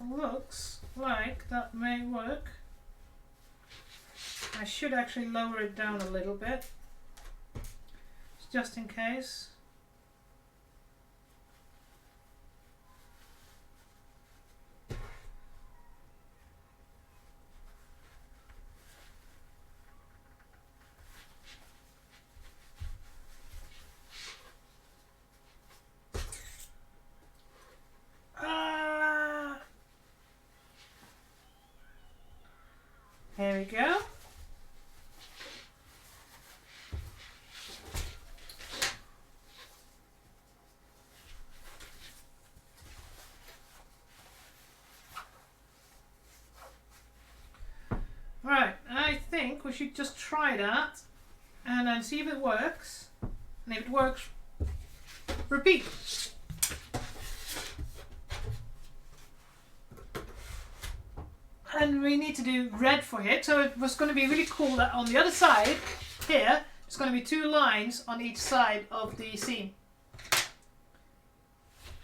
Speaker 1: Looks like that may work. I should actually lower it down a little bit, just in case. There we go. Right, I think we should just try that and then see if it works. And if it works, repeat. And we need to do red for it, so it was going to be really cool that on the other side here it's going to be 2 lines on each side of the seam,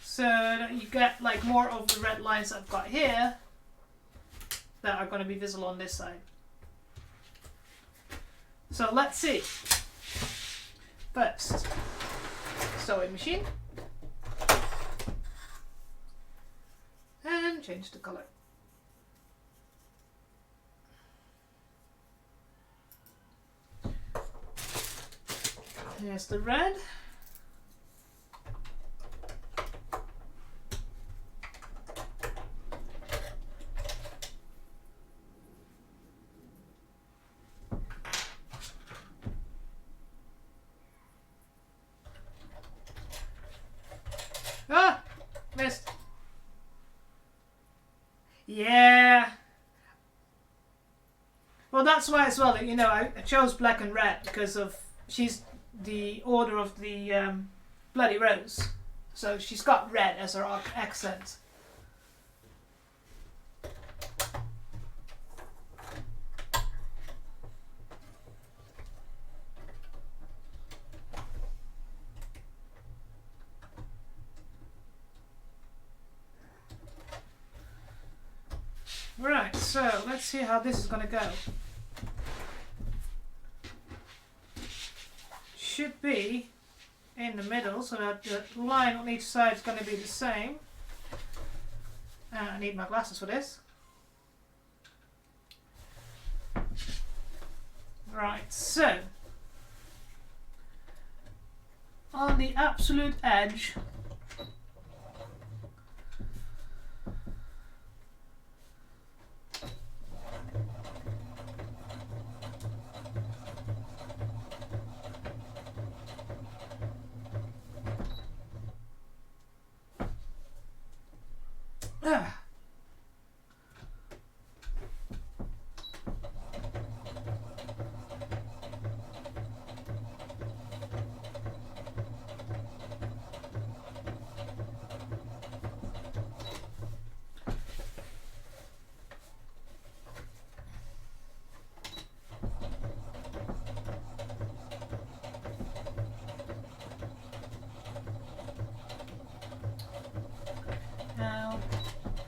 Speaker 1: so that you get like more of the red lines I've got here that are going to be visible on this side. So let's see. First, sewing machine, and change the color. Here's the red. Ah! Missed. Yeah. Well, that's why as well, you know, I chose black and red because of she's the order of the Bloody Rose, so she's got red as her accent. Right, so let's see how this is going to go. Should be in the middle, so that the line on each side is going to be the same. I need my glasses for this. Right, so on the absolute edge,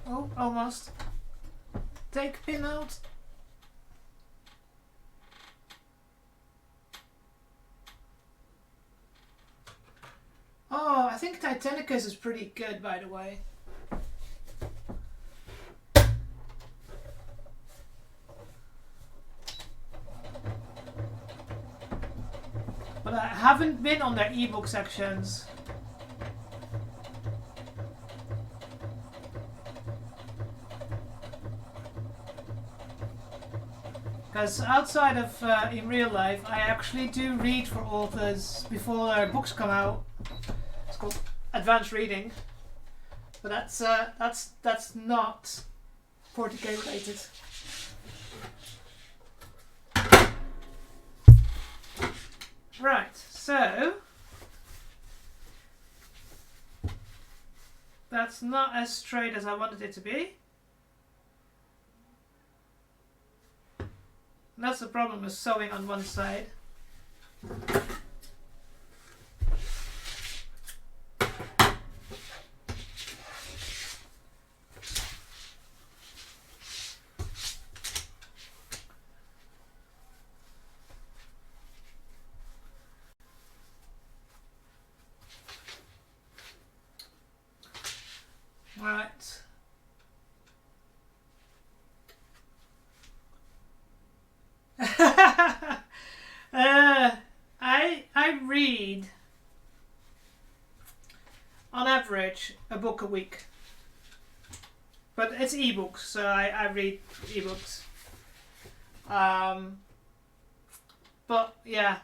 Speaker 1: oh, almost. Take pin out. think Titanicus is pretty good, by the way. But I haven't been on their ebook sections. Because outside of in real life, I actually do read for authors before their books come out. It's called advanced reading, but that's not 40k related. Right, so that's not as straight as I wanted it to be. That's the problem with sewing on one side. Right. I read on average a book a week, but it's ebooks, so I read ebooks. But yeah.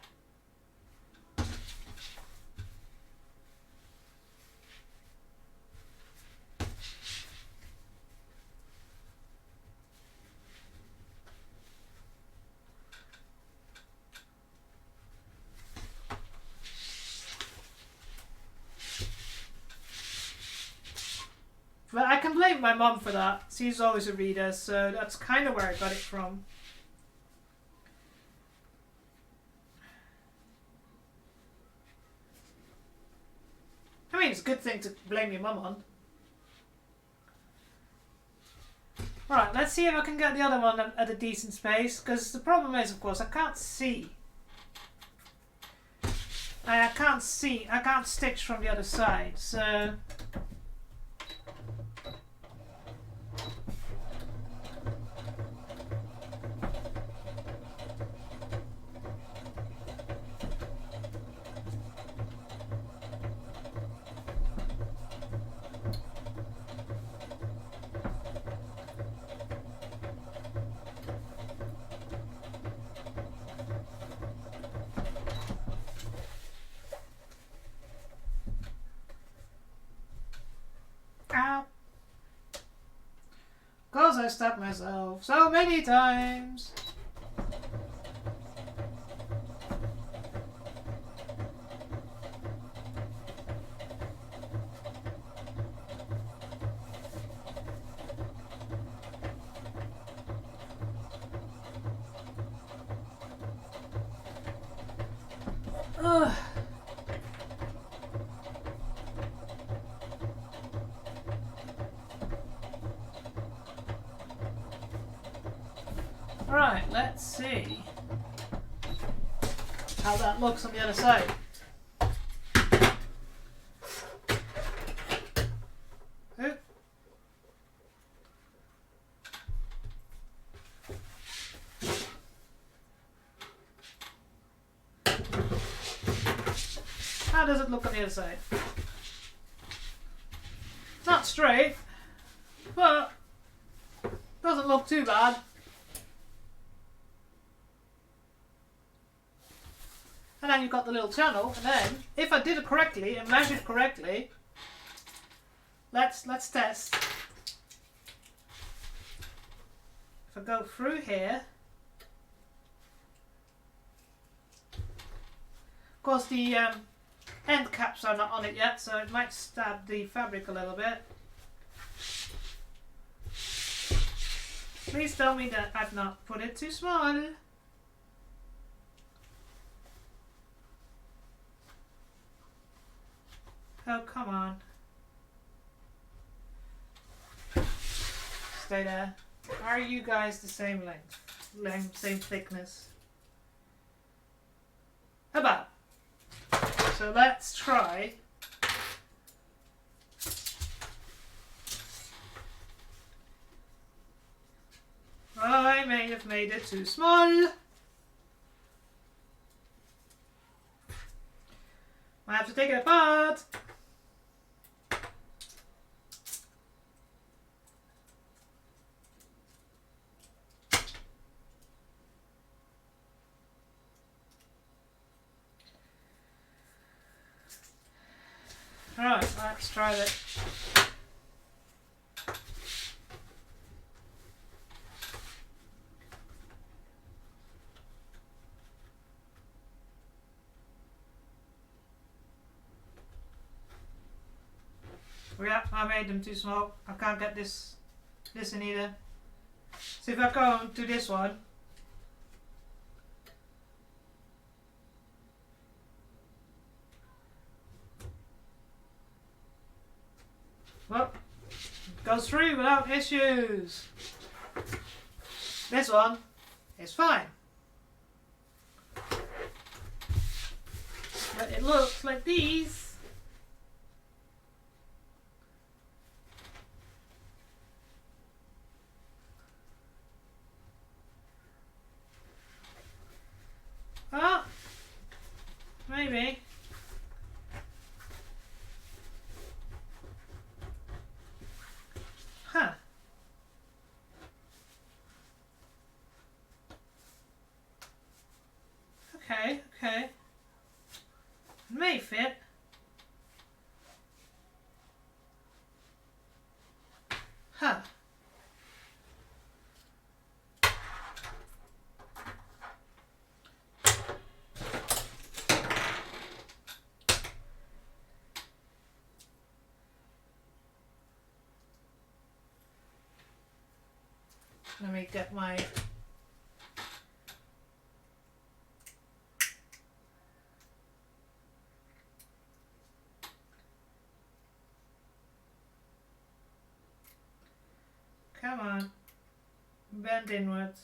Speaker 1: But I can blame my mum for that. She's always a reader, so that's kind of where I got it from. I mean, it's a good thing to blame your mum on. Right, let's see if I can get the other one at a decent space, because the problem is, of course, I can't see. I can't stitch from the other side, so... Cause I stabbed myself so many times. Ugh. Right, let's see how that looks on the other side. Ooh. How does it look on the other side? Not straight, but doesn't look too bad. And then you've got the little channel, and then, if I did it correctly and measured correctly, let's test. If I go through here, of course the end caps are not on it yet, so it might stab the fabric a little bit. Please tell me that I've not put it too small. Oh, come on. Stay there. Are you guys the same length? Same thickness? About. So let's try may have made it too small. I have to take it apart. Right, let's try that. Yeah, I made them too small. I can't get this in either. So if I go to this one, well, it goes through without issues. This one is fine. But it looks like these. Oh, maybe. Huh. Okay, okay. It may fit. Huh. Let me get my come on, bend inwards.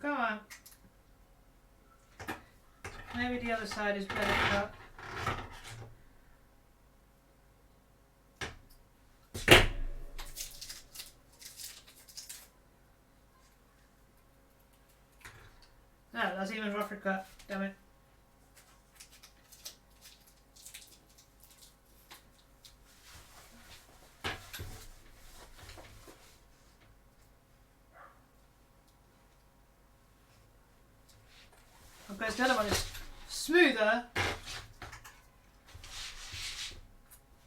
Speaker 1: Come on. Maybe the other side is better cut. No, that's even rougher cut. Damn it. Because the other one is smoother.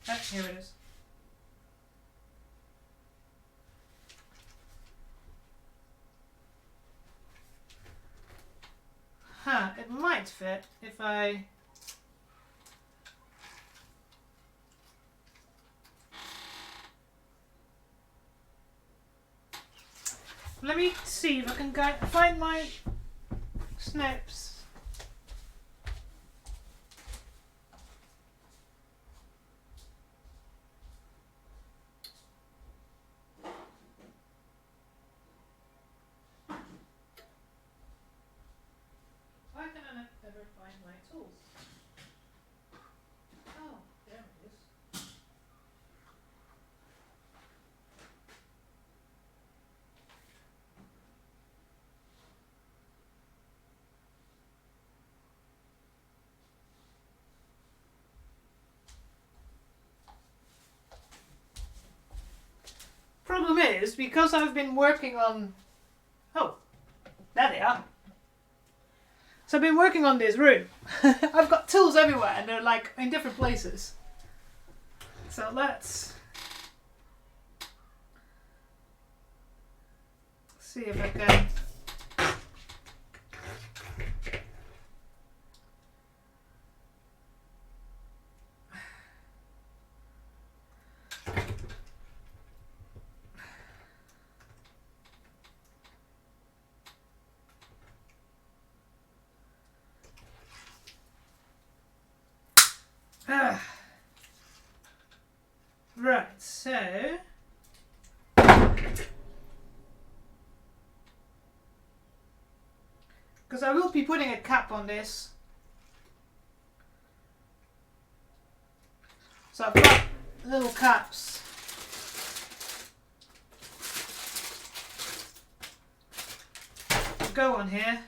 Speaker 1: Ah, here it is. Huh, it might fit if I... Let me see if I can find my snips. Why can I never find my tools? Oh, there it is. Problem is, because I've been working on... Oh, there they are. So I've been working on this room. I've got tools everywhere and they're like in different places. So let's see if I can... Right, so putting a cap on this. So I've got little caps. To go on here.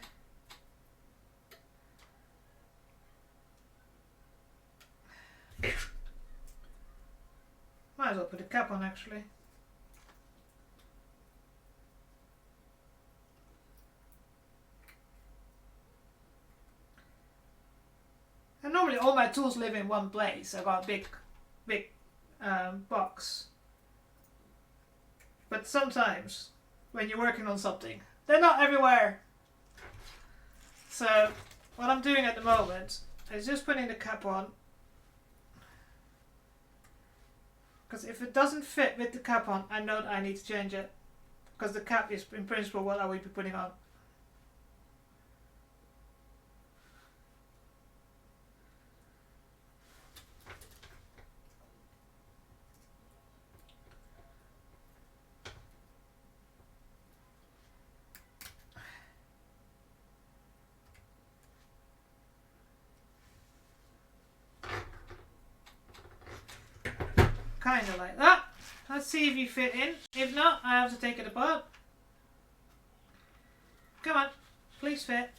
Speaker 1: Might as well put a cap on actually. And normally all my tools live in one place. I've got a big box. But sometimes when you're working on something, they're not everywhere. So what I'm doing at the moment is just putting the cap on. Because if it doesn't fit with the cap on, I know that I need to change it. Because the cap is in principle what I will be putting on. Kind of like that. Let's see if you fit in. If not, I have to take it apart. Come on, please fit.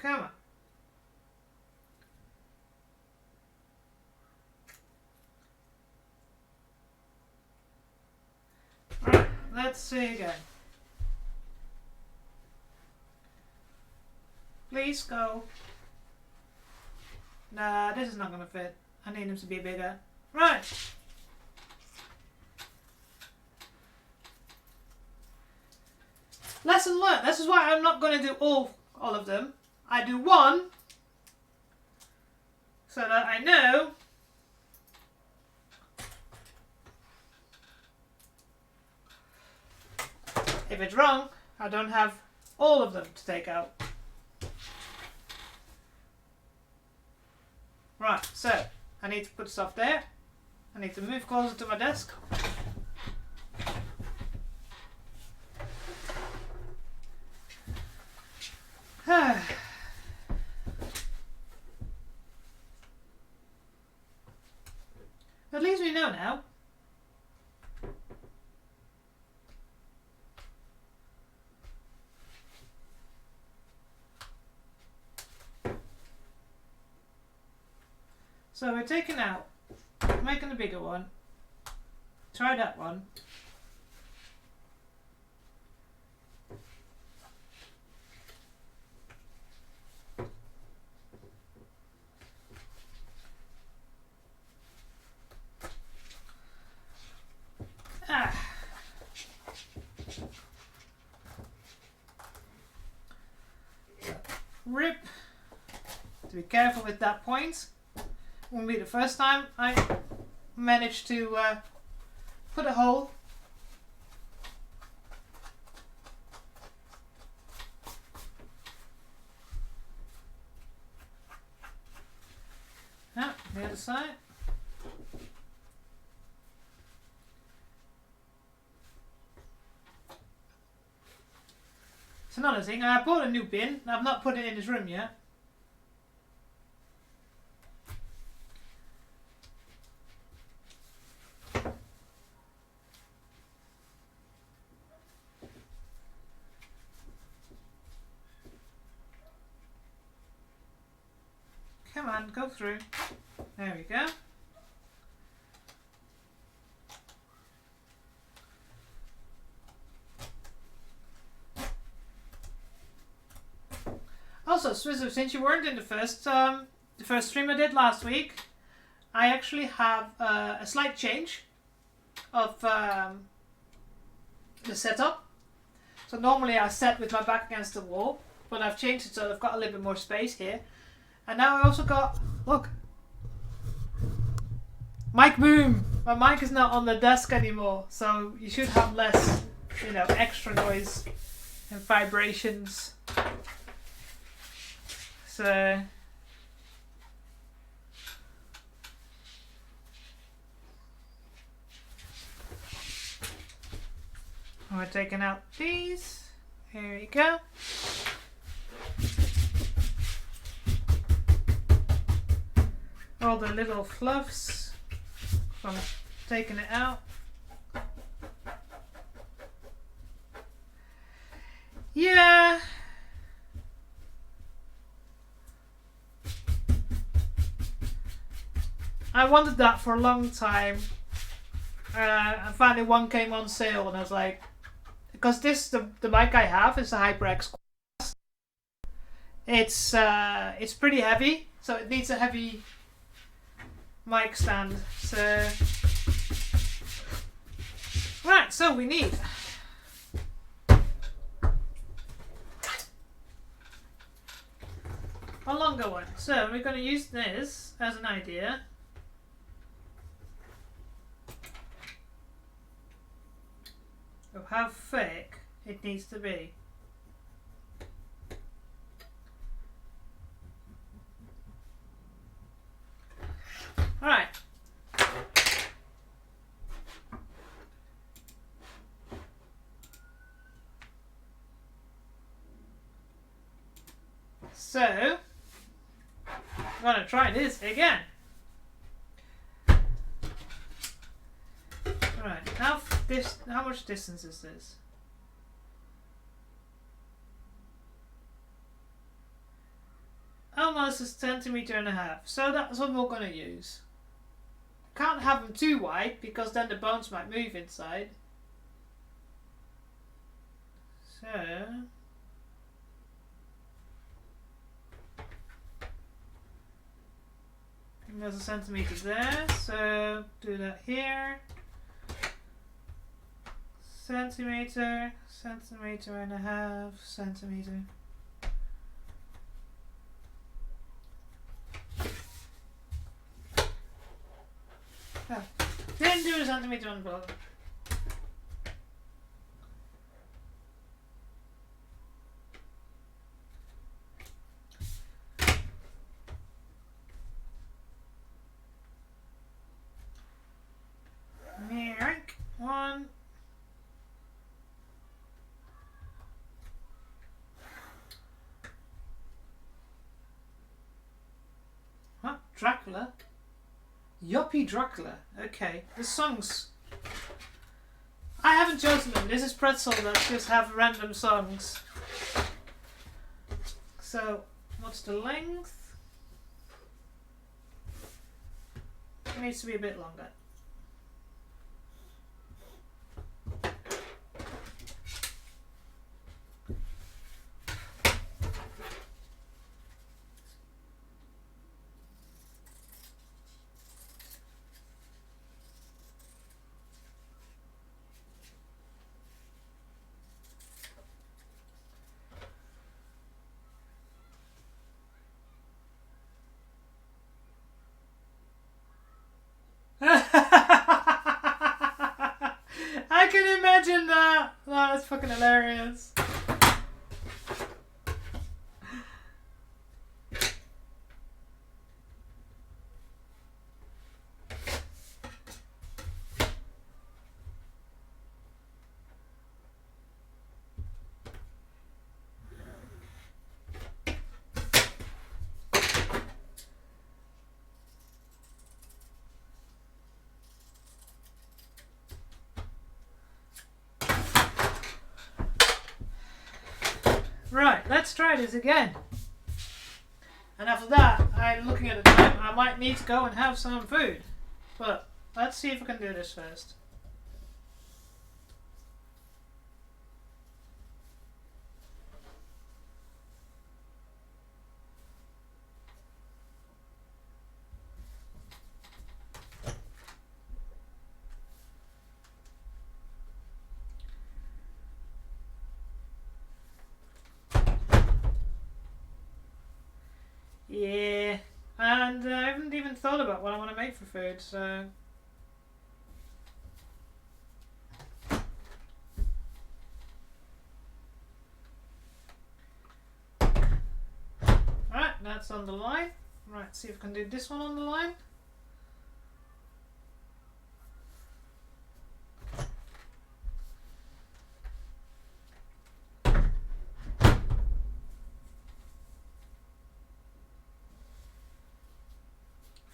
Speaker 1: Come on. Right, let's see again. Please go. Nah, this is not gonna fit. I need him to be bigger. Right. Lesson learned. This is why I'm not gonna do all of them. I do one so that I know if it's wrong, I don't have all of them to take out. Right, so I need to put stuff there. I need to move closer to my desk. At least we know now. So we're taking out, making a bigger one. Try that one. Rip. To be careful with that point. Won't be the first time I managed to put a hole. Now, the other side. It's another thing, I bought a new bin. I've not put it in this room yet. Come on, go through. There we go. Also, Swizzer, since you weren't in the first stream I did last week, I actually have a slight change of the setup. So normally I set with my back against the wall, but I've changed it so I've got a little bit more space here. And now I also got, look, mic boom. My mic is not on the desk anymore, so you should have less, extra noise and vibrations. So we're taking out these. Here we go. All the little fluffs from taking it out. Yeah. I wanted that for a long time. And finally one came on sale and I was like, because the mic I have is a HyperX. It's pretty heavy, so it needs a heavy mic stand. So right, so we need a longer one. So we're going to use this as an idea. Of how thick it needs to be. Alright. So, I'm gonna try this again. Right, how much distance is this? Almost a centimetre and a half. So that's what we're going to use. Can't have them too wide because then the bones might move inside. So there's a centimetre there. So do that here. Centimetre, centimetre and a half, centimetre. Oh, didn't do a centimetre on the bottom. One. Huh? Dracula? Yuppie Dracula. Okay. The songs. I haven't chosen them. This is Pretzel that just have random songs. So, what's the length? It needs to be a bit longer. I can imagine that. Oh, that's fucking hilarious. Right, let's try this again. And after that, I'm looking at the time, I might need to go and have some food. But let's see if we can do this first. Yeah, and I haven't even thought about what I want to make for food, so... Alright, that's on the line. Right, see if I can do this one on the line.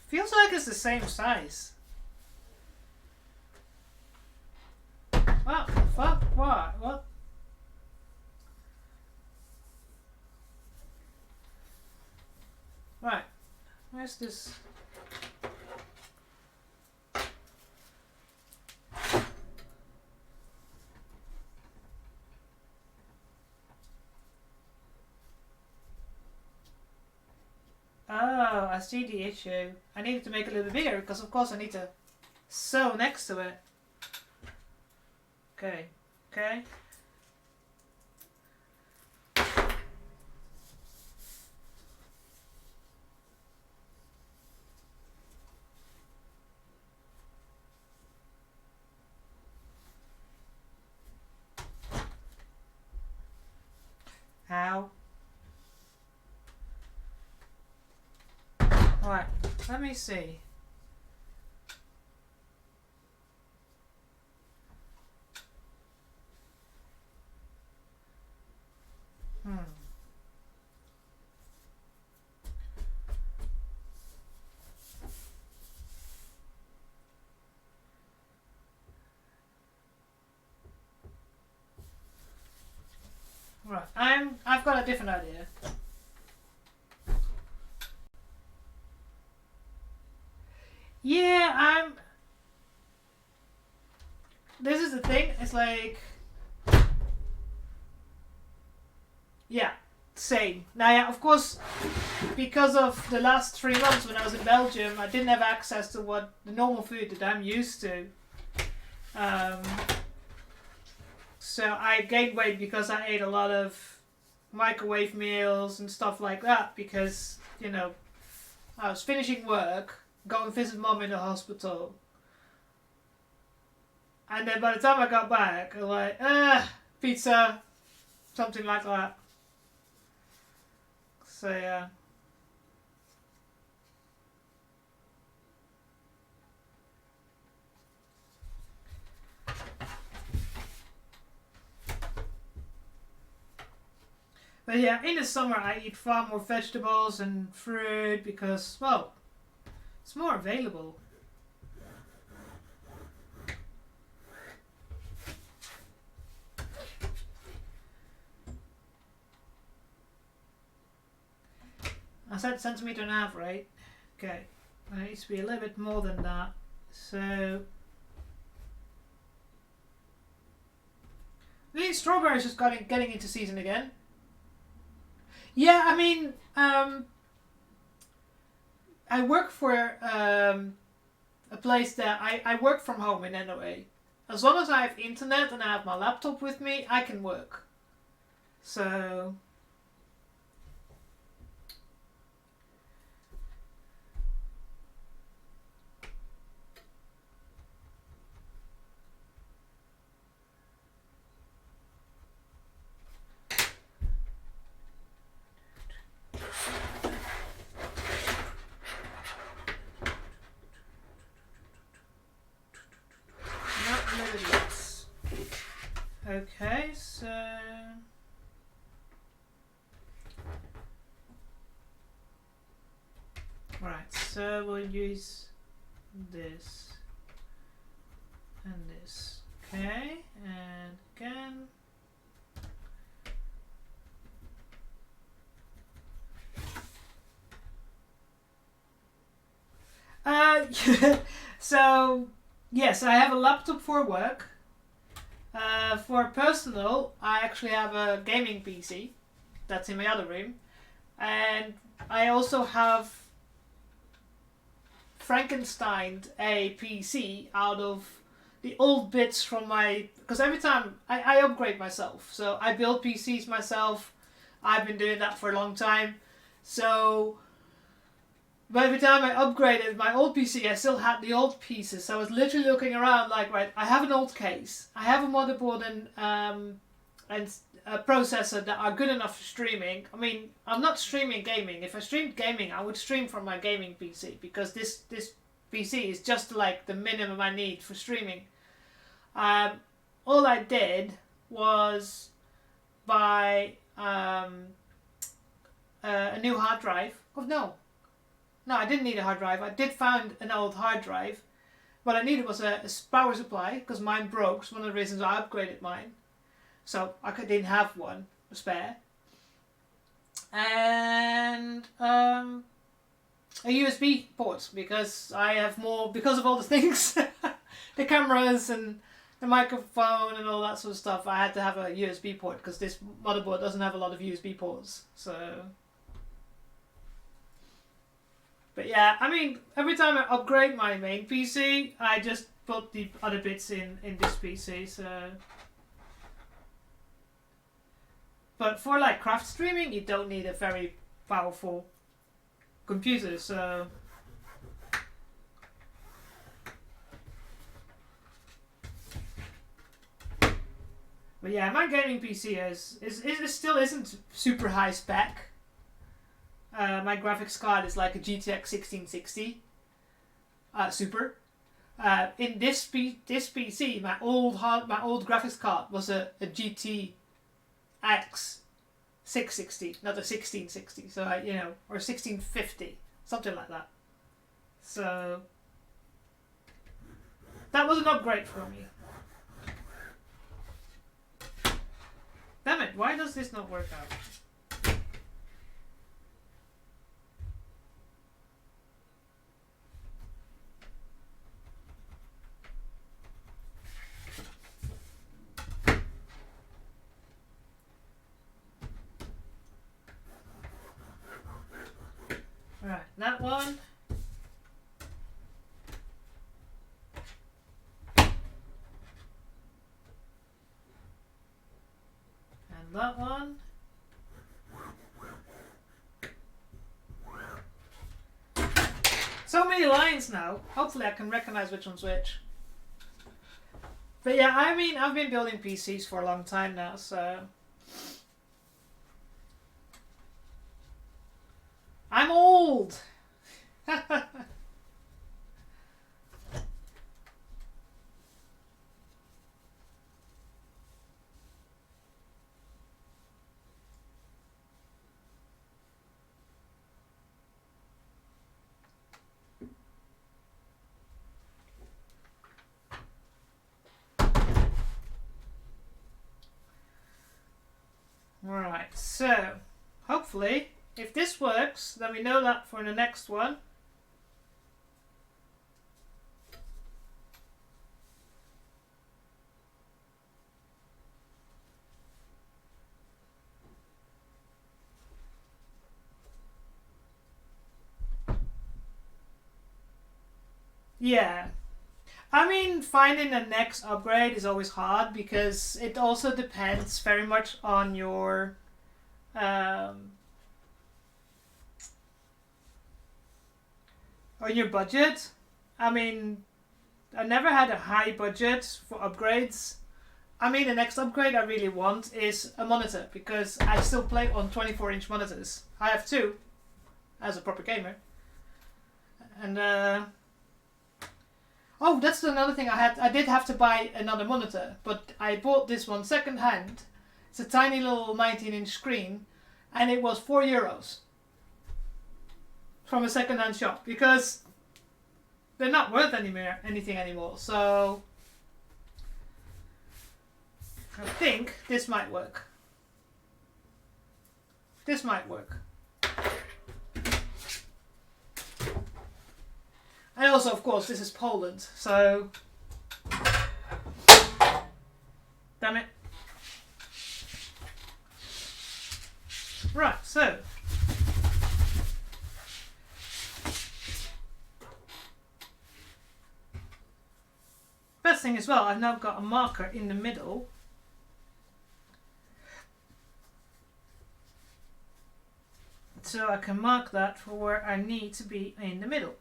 Speaker 1: Feels like it's the same size. What the fuck? What? Right. Where's this? Oh, I see the issue. I needed to make it a little bit bigger because of course I need to sew next to it. Okay. Okay. Ow. Alright, let me see. Right, I've got a different idea. Yeah, this is the thing, it's like, yeah, same. Now, yeah, of course, because of the last 3 months when I was in Belgium, I didn't have access to what the normal food that I'm used to. So I gained weight because I ate a lot of microwave meals and stuff like that because, you know, I was finishing work, going to visit mom in the hospital. And then by the time I got back, I was like, pizza, something like that. So yeah. But yeah, in the summer I eat far more vegetables and fruit because, well, it's more available. I said centimetre and a half, right? Okay, it needs to be a little bit more than that. So, these strawberries just getting into season again. Yeah, I mean, I work for a place that I work from home in any way. As long as I have internet and I have my laptop with me, I can work. So... Okay, so right, so we'll use this and this. Okay, and again. So yes, I have a laptop for work. For personal, I actually have a gaming PC that's in my other room, and I also have Frankensteined a PC out of the old bits from my, because every time I upgrade myself, so I build PCs myself. I've been doing that for a long time, so but every time I upgraded my old PC, I still had the old pieces. So I was literally looking around like, right, I have an old case, I have a motherboard and a processor that are good enough for streaming. I mean, I'm not streaming gaming. If I streamed gaming, I would stream from my gaming PC, because this PC is just like the minimum I need for streaming. All I did was buy a new hard drive. Oh no, I didn't need a hard drive. I did find an old hard drive. What I needed was a power supply, because mine broke. It's one of the reasons I upgraded mine. So I didn't have one spare. And a USB port, because I have more, because of all the things, the cameras and the microphone and all that sort of stuff. I had to have a USB port, because this motherboard doesn't have a lot of USB ports. So, but yeah, I mean, every time I upgrade my main PC, I just put the other bits in this PC. So. But for like craft streaming, you don't need a very powerful computer, so. But yeah, my gaming PC is still isn't super high spec. My graphics card is like a GTX 1660 Super. In this PC, my old graphics card was a GT X 660, not a 1660, so or 1650, something like that. So that was an upgrade for me. Damn it, why does this not work out? Right, that one. And that one. So many lines now. Hopefully I can recognize which one's which. But yeah, I mean, I've been building PCs for a long time now, so. I'm old! Alright, so hopefully if this works, then we know that for the next one. Yeah. I mean, finding the next upgrade is always hard, because it also depends very much on your budget. I mean, I never had a high budget for upgrades. I mean, the next upgrade I really want is a monitor, because I still play on 24-inch monitors. I have two, as a proper gamer. And oh, that's another thing I had. I did have to buy another monitor, but I bought this one second hand. It's a tiny little 19-inch screen, and it was €4 from a second-hand shop, because they're not worth anything anymore. So I think this might work. This might work. And also, of course, this is Poland, so. Damn it. Right, so. Best thing as well, I've now got a marker in the middle. So I can mark that for where I need to be in the middle.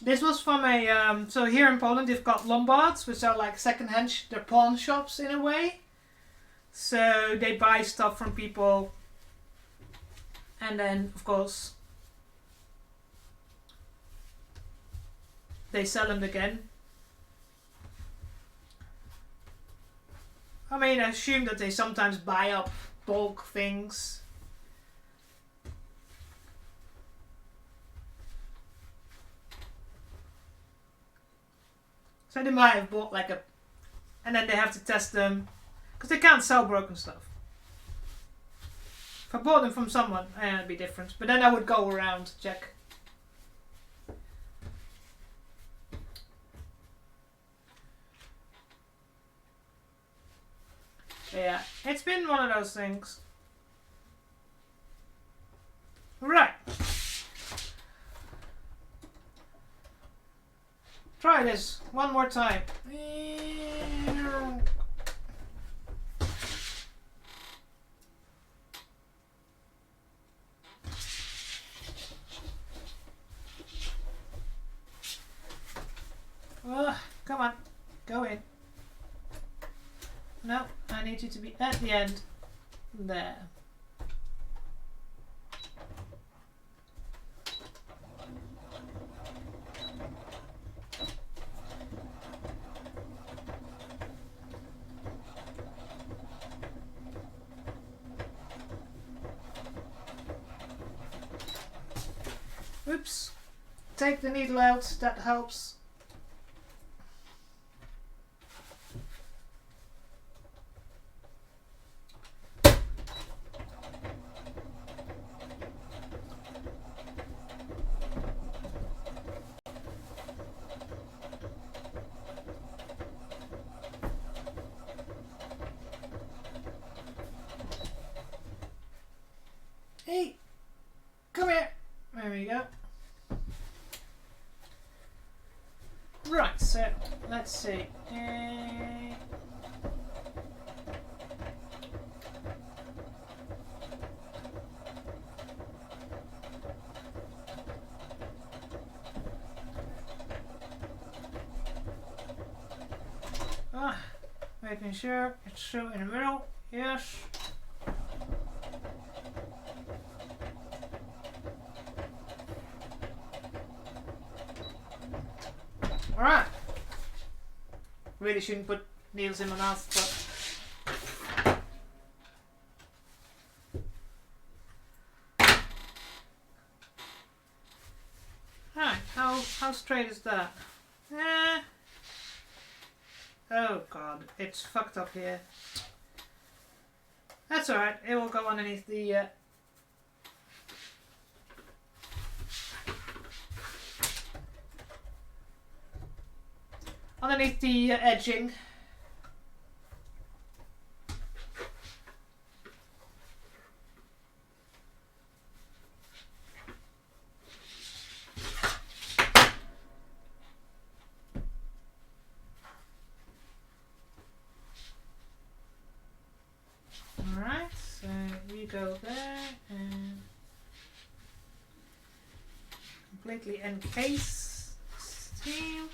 Speaker 1: This was from a, so here in Poland they've got Lombards, which are like second-hand, they're pawn shops in a way. So they buy stuff from people and then, of course, they sell them again. I mean, I assume that they sometimes buy up bulk things. So they might have bought like a, and then they have to test them, because they can't sell broken stuff. If I bought them from someone, it'd be different. But then I would go around, check. Yeah, it's been one of those things. Right. Try this one more time. Come on, go in. No, I need you to be at the end. There. Oops. Take the needle out, that helps. Hey, come here. There we go. Right, so let's see. Making sure it's true in the middle. Yes. Alright. Really shouldn't put needles in my mouth, but alright, how straight is that? Oh god, it's fucked up here. That's alright, it will go underneath the edging. Alright, so we go there and completely encase steel.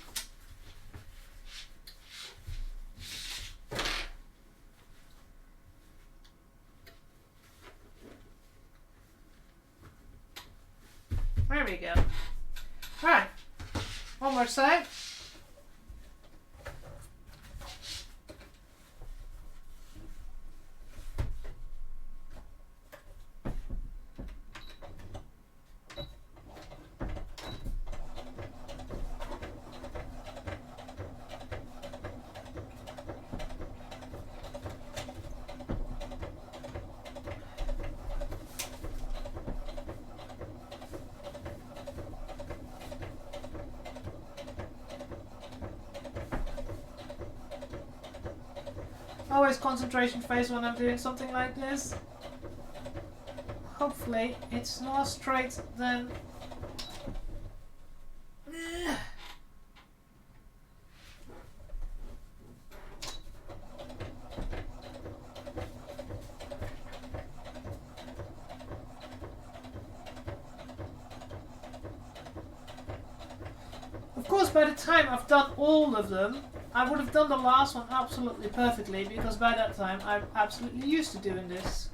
Speaker 1: There we go. Alright, one more side. Always concentration phase when I'm doing something like this. Hopefully it's more straight than... by the time I've done all of them, I would have done the last one absolutely perfectly, because by that time I'm absolutely used to doing this.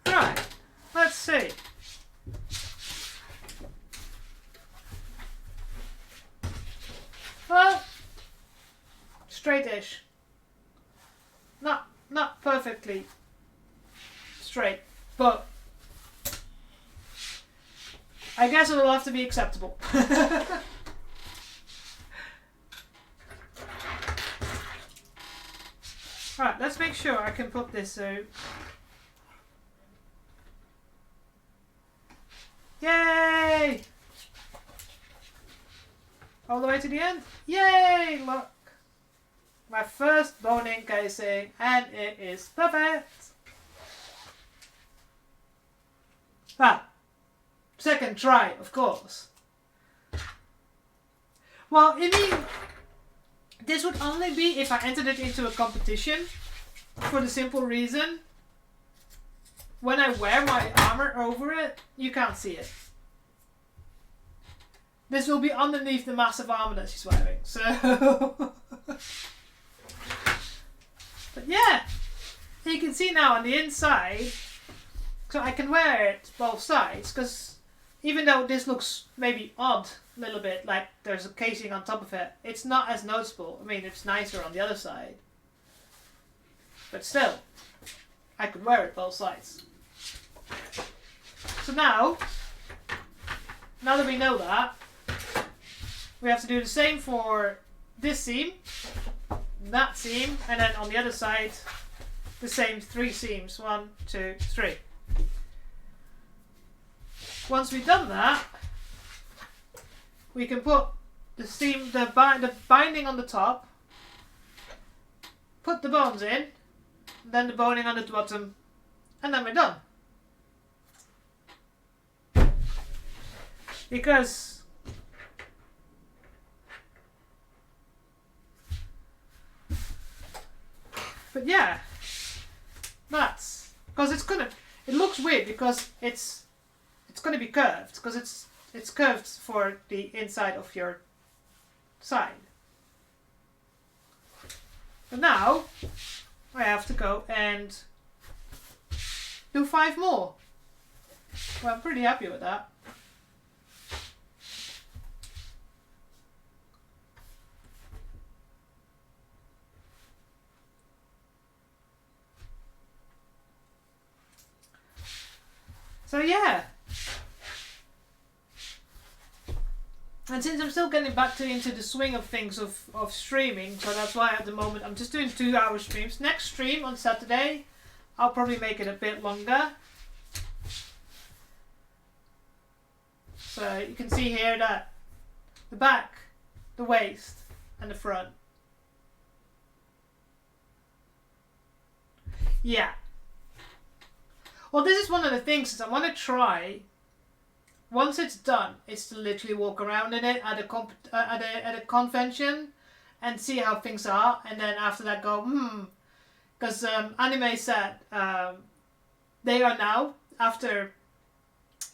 Speaker 1: Right, let's see. Well, straight-ish. Not perfectly straight, but I guess it'll have to be acceptable. Right, let's make sure I can put this out. Yay! All the way to the end. Yay! Look. My first bone-in casing, and it is perfect. Ah, second try, of course. Well, I mean, this would only be if I entered it into a competition, for the simple reason, when I wear my armor over it, you can't see it. This will be underneath the massive armor that she's wearing, so... But yeah, you can see now on the inside, so I can wear it both sides, because even though this looks maybe odd a little bit, like there's a casing on top of it, it's not as noticeable. I mean, it's nicer on the other side. But still, I could wear it both sides. So now that we know that, we have to do the same for this seam, that seam, and then on the other side the same 3 seams. 1, 2, 3. Once we've done that, we can put the seam, the binding on the top, put the bones in, then the boning on the bottom, and then we're done. Because but yeah, that's because it looks weird because it's gonna be curved, because it's curved for the inside of your side. But now I have to go and do 5 more. Well, I'm pretty happy with that. So yeah, and since I'm still getting back into the swing of things of streaming, so that's why at the moment I'm just doing 2-hour streams. Next stream on Saturday, I'll probably make it a bit longer. So you can see here that the back, the waist, and the front. Yeah. Well, this is one of the things that I want to try. Once it's done, is to literally walk around in it at a convention and see how things are, and then after that go, because Anime said they are now, after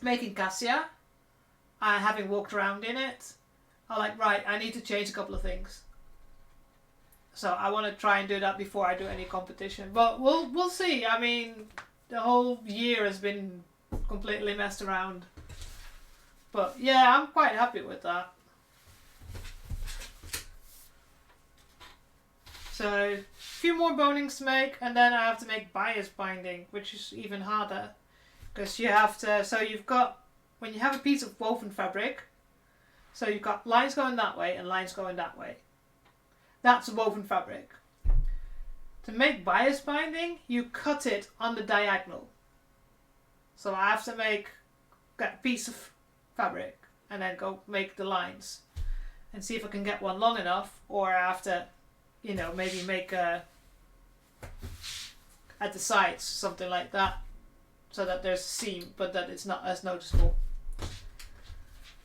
Speaker 1: making Cassia, having walked around in it, are like, right, I need to change a couple of things. So I want to try and do that before I do any competition. But we'll see. I mean, the whole year has been completely messed around. But yeah, I'm quite happy with that. So a few more bonings to make, and then I have to make bias binding, which is even harder. Because you have to, so you've got, when you have a piece of woven fabric, so you've got lines going that way and lines going that way. That's woven fabric. To make bias binding, you cut it on the diagonal. So I have to get a piece of fabric and then go make the lines and see if I can get one long enough, or I have to, maybe make at the sides, something like that, so that there's a seam, but that it's not as noticeable.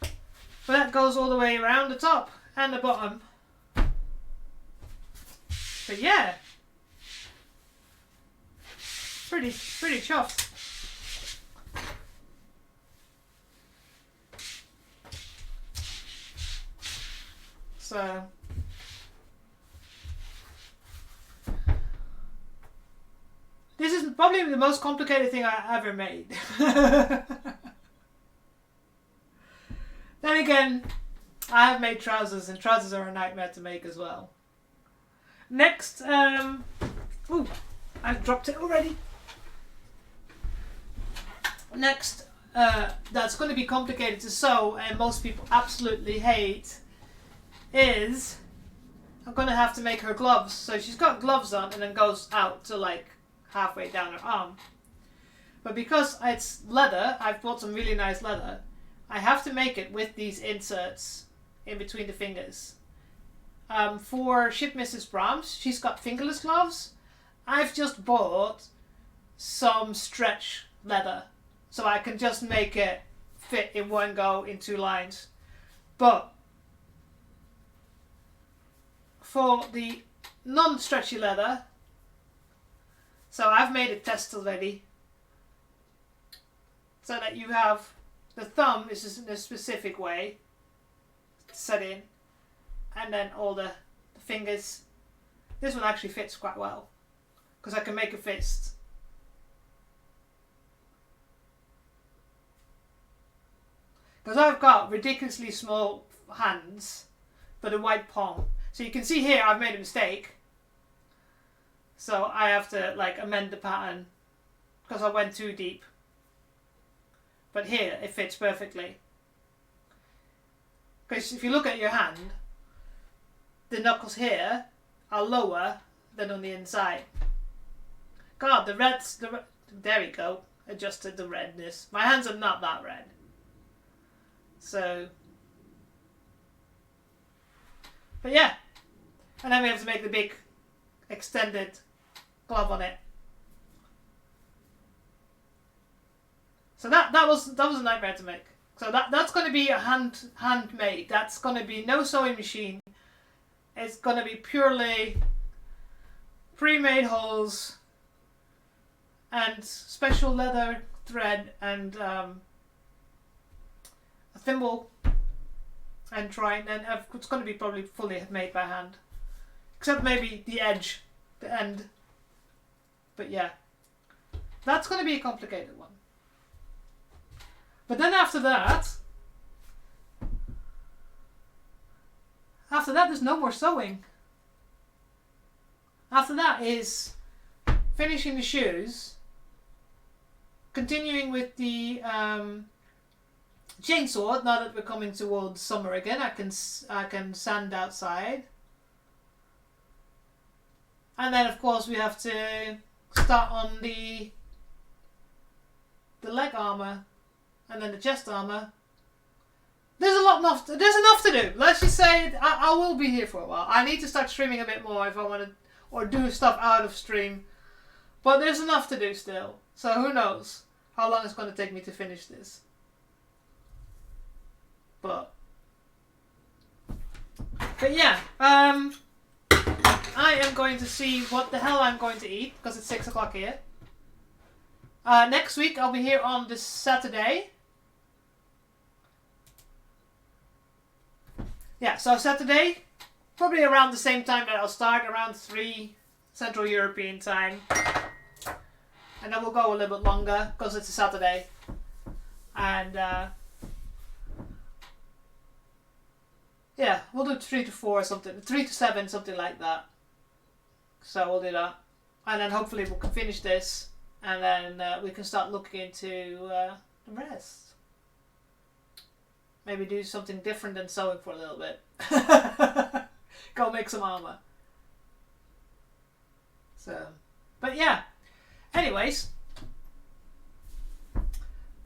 Speaker 1: But that goes all the way around the top and the bottom. But yeah. pretty chuffed. So this is probably the most complicated thing I ever made. Then again, I have made trousers, and trousers are a nightmare to make as well. Next, ooh, I've dropped it already. Next, that's going to be complicated to sew, and most people absolutely hate, is I'm going to have to make her gloves. So she's got gloves on and then goes out to like halfway down her arm. But because it's leather, I've bought some really nice leather, I have to make it with these inserts in between the fingers. For Ship Mrs. Brahms, she's got fingerless gloves. I've just bought some stretch leather, so I can just make it fit in one go in 2 lines. But for the non-stretchy leather, so I've made a test already, so that you have the thumb is in a specific way set in, and then all the fingers. This one actually fits quite well because I can make a fist. Because I've got ridiculously small hands but a wide palm. So you can see here I've made a mistake. So I have to like amend the pattern because I went too deep. But here it fits perfectly. Because if you look at your hand, the knuckles here are lower than on the inside. God, there we go. Adjusted the redness. My hands are not that red. So, but yeah. And then we have to make the big extended glove on it. So that was a nightmare to make. So that's going to be a handmade. That's going to be no sewing machine. It's going to be purely pre-made holes and special leather thread and a thimble and trying, and it's going to be probably fully made by hand, except maybe the edge, the end. But yeah, that's going to be a complicated one. But then after that there's no more sewing. After that is finishing the shoes, continuing with the chainsaw. Now that we're coming towards summer again, I can sand outside. And then of course we have to start on the leg armor and then the chest armor. There's enough to do. Let's just say I will be here for a while. I need to start streaming a bit more if I want to, or do stuff out of stream. But there's enough to do still. So who knows how long it's going to take me to finish this. But yeah, I am going to see what the hell I'm going to eat because it's 6 o'clock here. Next week I'll be here on this Saturday. Yeah, so Saturday, probably around the same time that I'll start, around 3 Central European time. And then we'll go a little bit longer because it's a Saturday. And yeah, we'll do 3 to 4 something, 3 to 7, something like that. So we'll do that. And then hopefully we can finish this. And then we can start looking into the rest. Maybe do something different than sewing for a little bit. Go make some armor. So, but yeah. Anyways,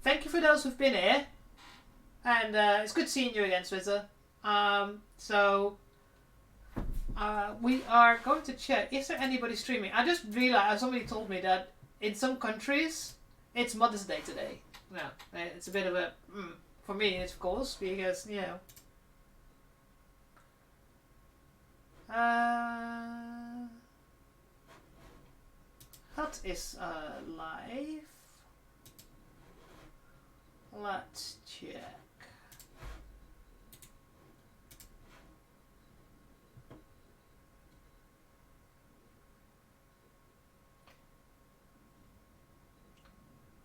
Speaker 1: thank you for those who've been here. And it's good seeing you again, Switzer. We are going to check. Is there anybody streaming? I just realized, somebody told me that in some countries, it's Mother's Day today. No, it's a bit of a... for me, of course, because, you know... How Hut is live. Let's check.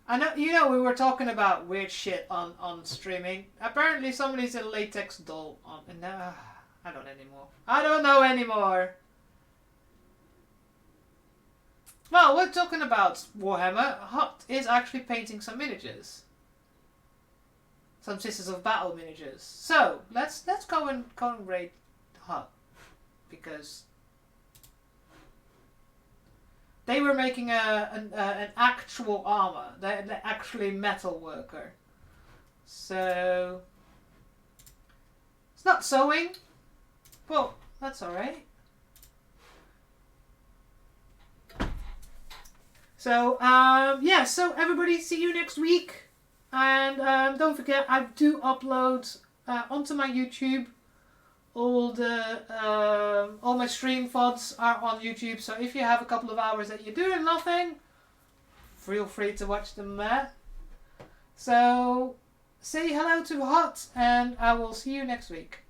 Speaker 1: I know, we were talking about weird shit on streaming. Apparently somebody's a latex doll on, and I don't anymore. I don't know anymore. Well, we're talking about Warhammer. Hut is actually painting some miniatures. Some Sisters of Battle miniatures. So let's go and raid Hut, because they were making an actual armor. They're actually metal worker. So it's not sewing. Well, that's alright. So yeah, so everybody, see you next week. And don't forget, I do upload onto my YouTube. All my stream VODs are on YouTube, so if you have a couple of hours that you're doing nothing, feel free to watch them there. So say hello to Hut, and I will see you next week.